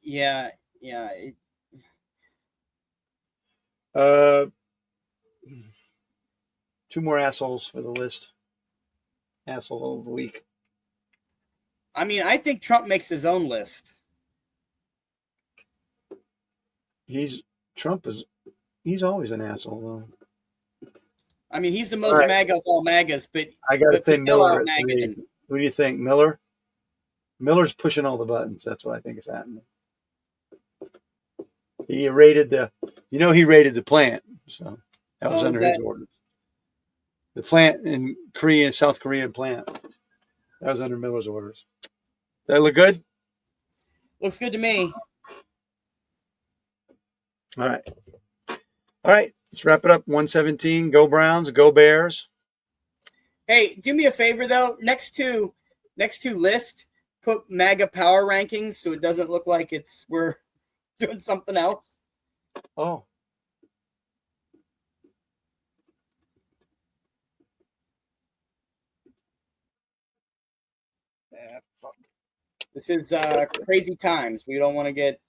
Yeah. Two more assholes for the list. Asshole of the week. I mean, I think Trump makes his own list. He's always an asshole, though. I mean, he's the most MAGA of all MAGAs, but I got to say Miller. MAGA. Who do you think, Miller? Miller's pushing all the buttons. That's what I think is happening. He raided the plant, so that was under his orders. The plant in South Korean plant, that was under Miller's orders. Does that look good? Looks good to me. All right. Let's wrap it up. 117. Go Browns. Go Bears. Hey, do me a favor though. Next two lists, put MAGA power rankings so it doesn't look like we're doing something else. Oh. Yeah, fuck. This is crazy times. We don't want to get,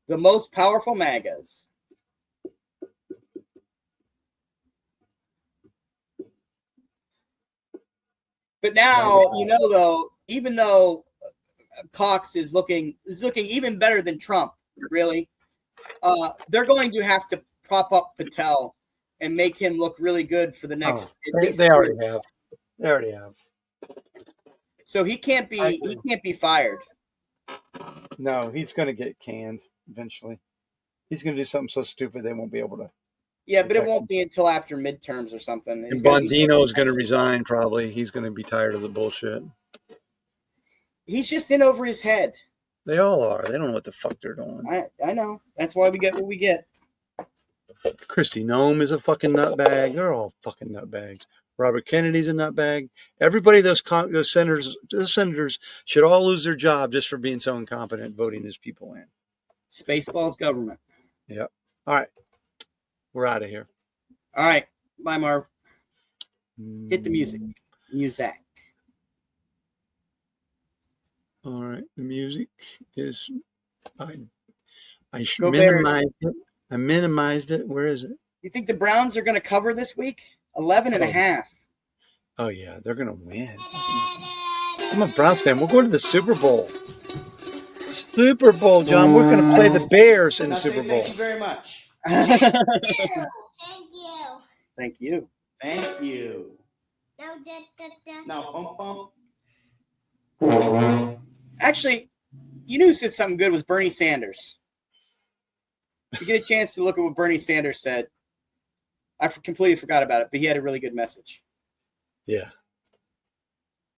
the most powerful MAGAs. But now, though, even though Cox is looking even better than Trump, really, they're going to have to prop up Patel and make him look really good for the next. They already have. They already have. So he can't be fired. No, he's going to get canned eventually. He's going to do something so stupid they won't be able to. Yeah, but it won't be until after midterms or something. And Bondino is going to resign probably. He's going to be tired of the bullshit. He's just in over his head. They all are. They don't know what the fuck they're doing. I know. That's why we get what we get. Kristi Noem is a fucking nutbag. They're all fucking nutbags. Robert Kennedy's a nutbag. Everybody, those senators should all lose their job just for being so incompetent voting his people in. Spaceballs government. Yep. All right. We're out of here. All right. Bye, Marv. Hit the music. Music. All right. The music is I minimized it. Where is it? You think the Browns are going to cover this week? 11.5. Oh, yeah. They're going to win. I'm a Browns fan. We'll go to the Super Bowl. Super Bowl, John. We're going to play the Bears in the Super Bowl. Thank you very much. Thank you. Now, actually, you knew who said something good was Bernie Sanders. If you get a chance to look at what Bernie Sanders said, I completely forgot about it, but he had a really good message. Yeah.